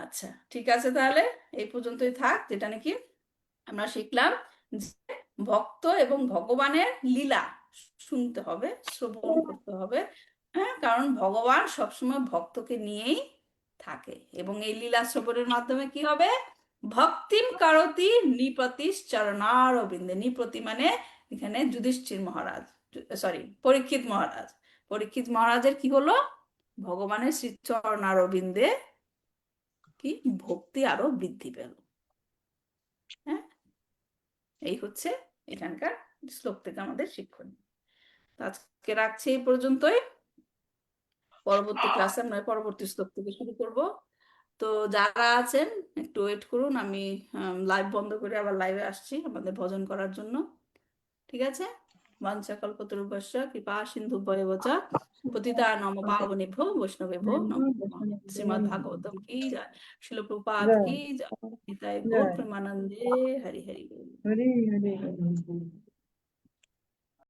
আচ্ছা, ঠিক আছে, তাহলে এই পর্যন্তই থাক, যেটা নাকি আমরা শিখলাম যে ভক্ত এবং ভগবানের লীলা শুনতে হবে, শ্রবণ করতে হবে। হ্যাঁ, কারণ ভগবান সবসময় ভক্তকে নিয়েই থাকে এবং এই লীলা শ্রবণের মাধ্যমে কি হবে? ভক্তিম কারতি নৃপতিশ চরণারবিন্দে। নৃপতি মানে এখানে যুধিষ্ঠির মহারাজ, পরীক্ষিত মহারাজ। পরীক্ষিত মহারাজের কি হলো? ভগবানের শ্রী চরণারবিন্দে কি ভক্তি আরো বৃদ্ধি পেল। হ্যাঁ, এই হচ্ছে এখানকার শ্লোক থেকে আমাদের শিক্ষণীয়। আজকে রাখছি এই পর্যন্তই। পরবর্তী ক্লাসে আমরা পরবর্তী শ্লোক থেকে শুরু করব। তো যারা আছেন একটু ওয়েট করুন, আমি লাইভ বন্ধ করে আবার লাইভে আসছি আমাদের ভজন করার জন্য। ঠিক আছে? বাঞ্ছা কল্পতরুভ্যশ্চ কৃপা সিন্ধুভ্যেব চ পতিতানাং পাবনেভ্যো বৈষ্ণবেভ্যো নমো নমঃ। শ্রীমদ্ ভাগবতম কি জয়, শিল প্রভুপাদ কি জয়, নিতাই গৌর প্রেমানন্দে, হরি হরি বল। হরে হরে।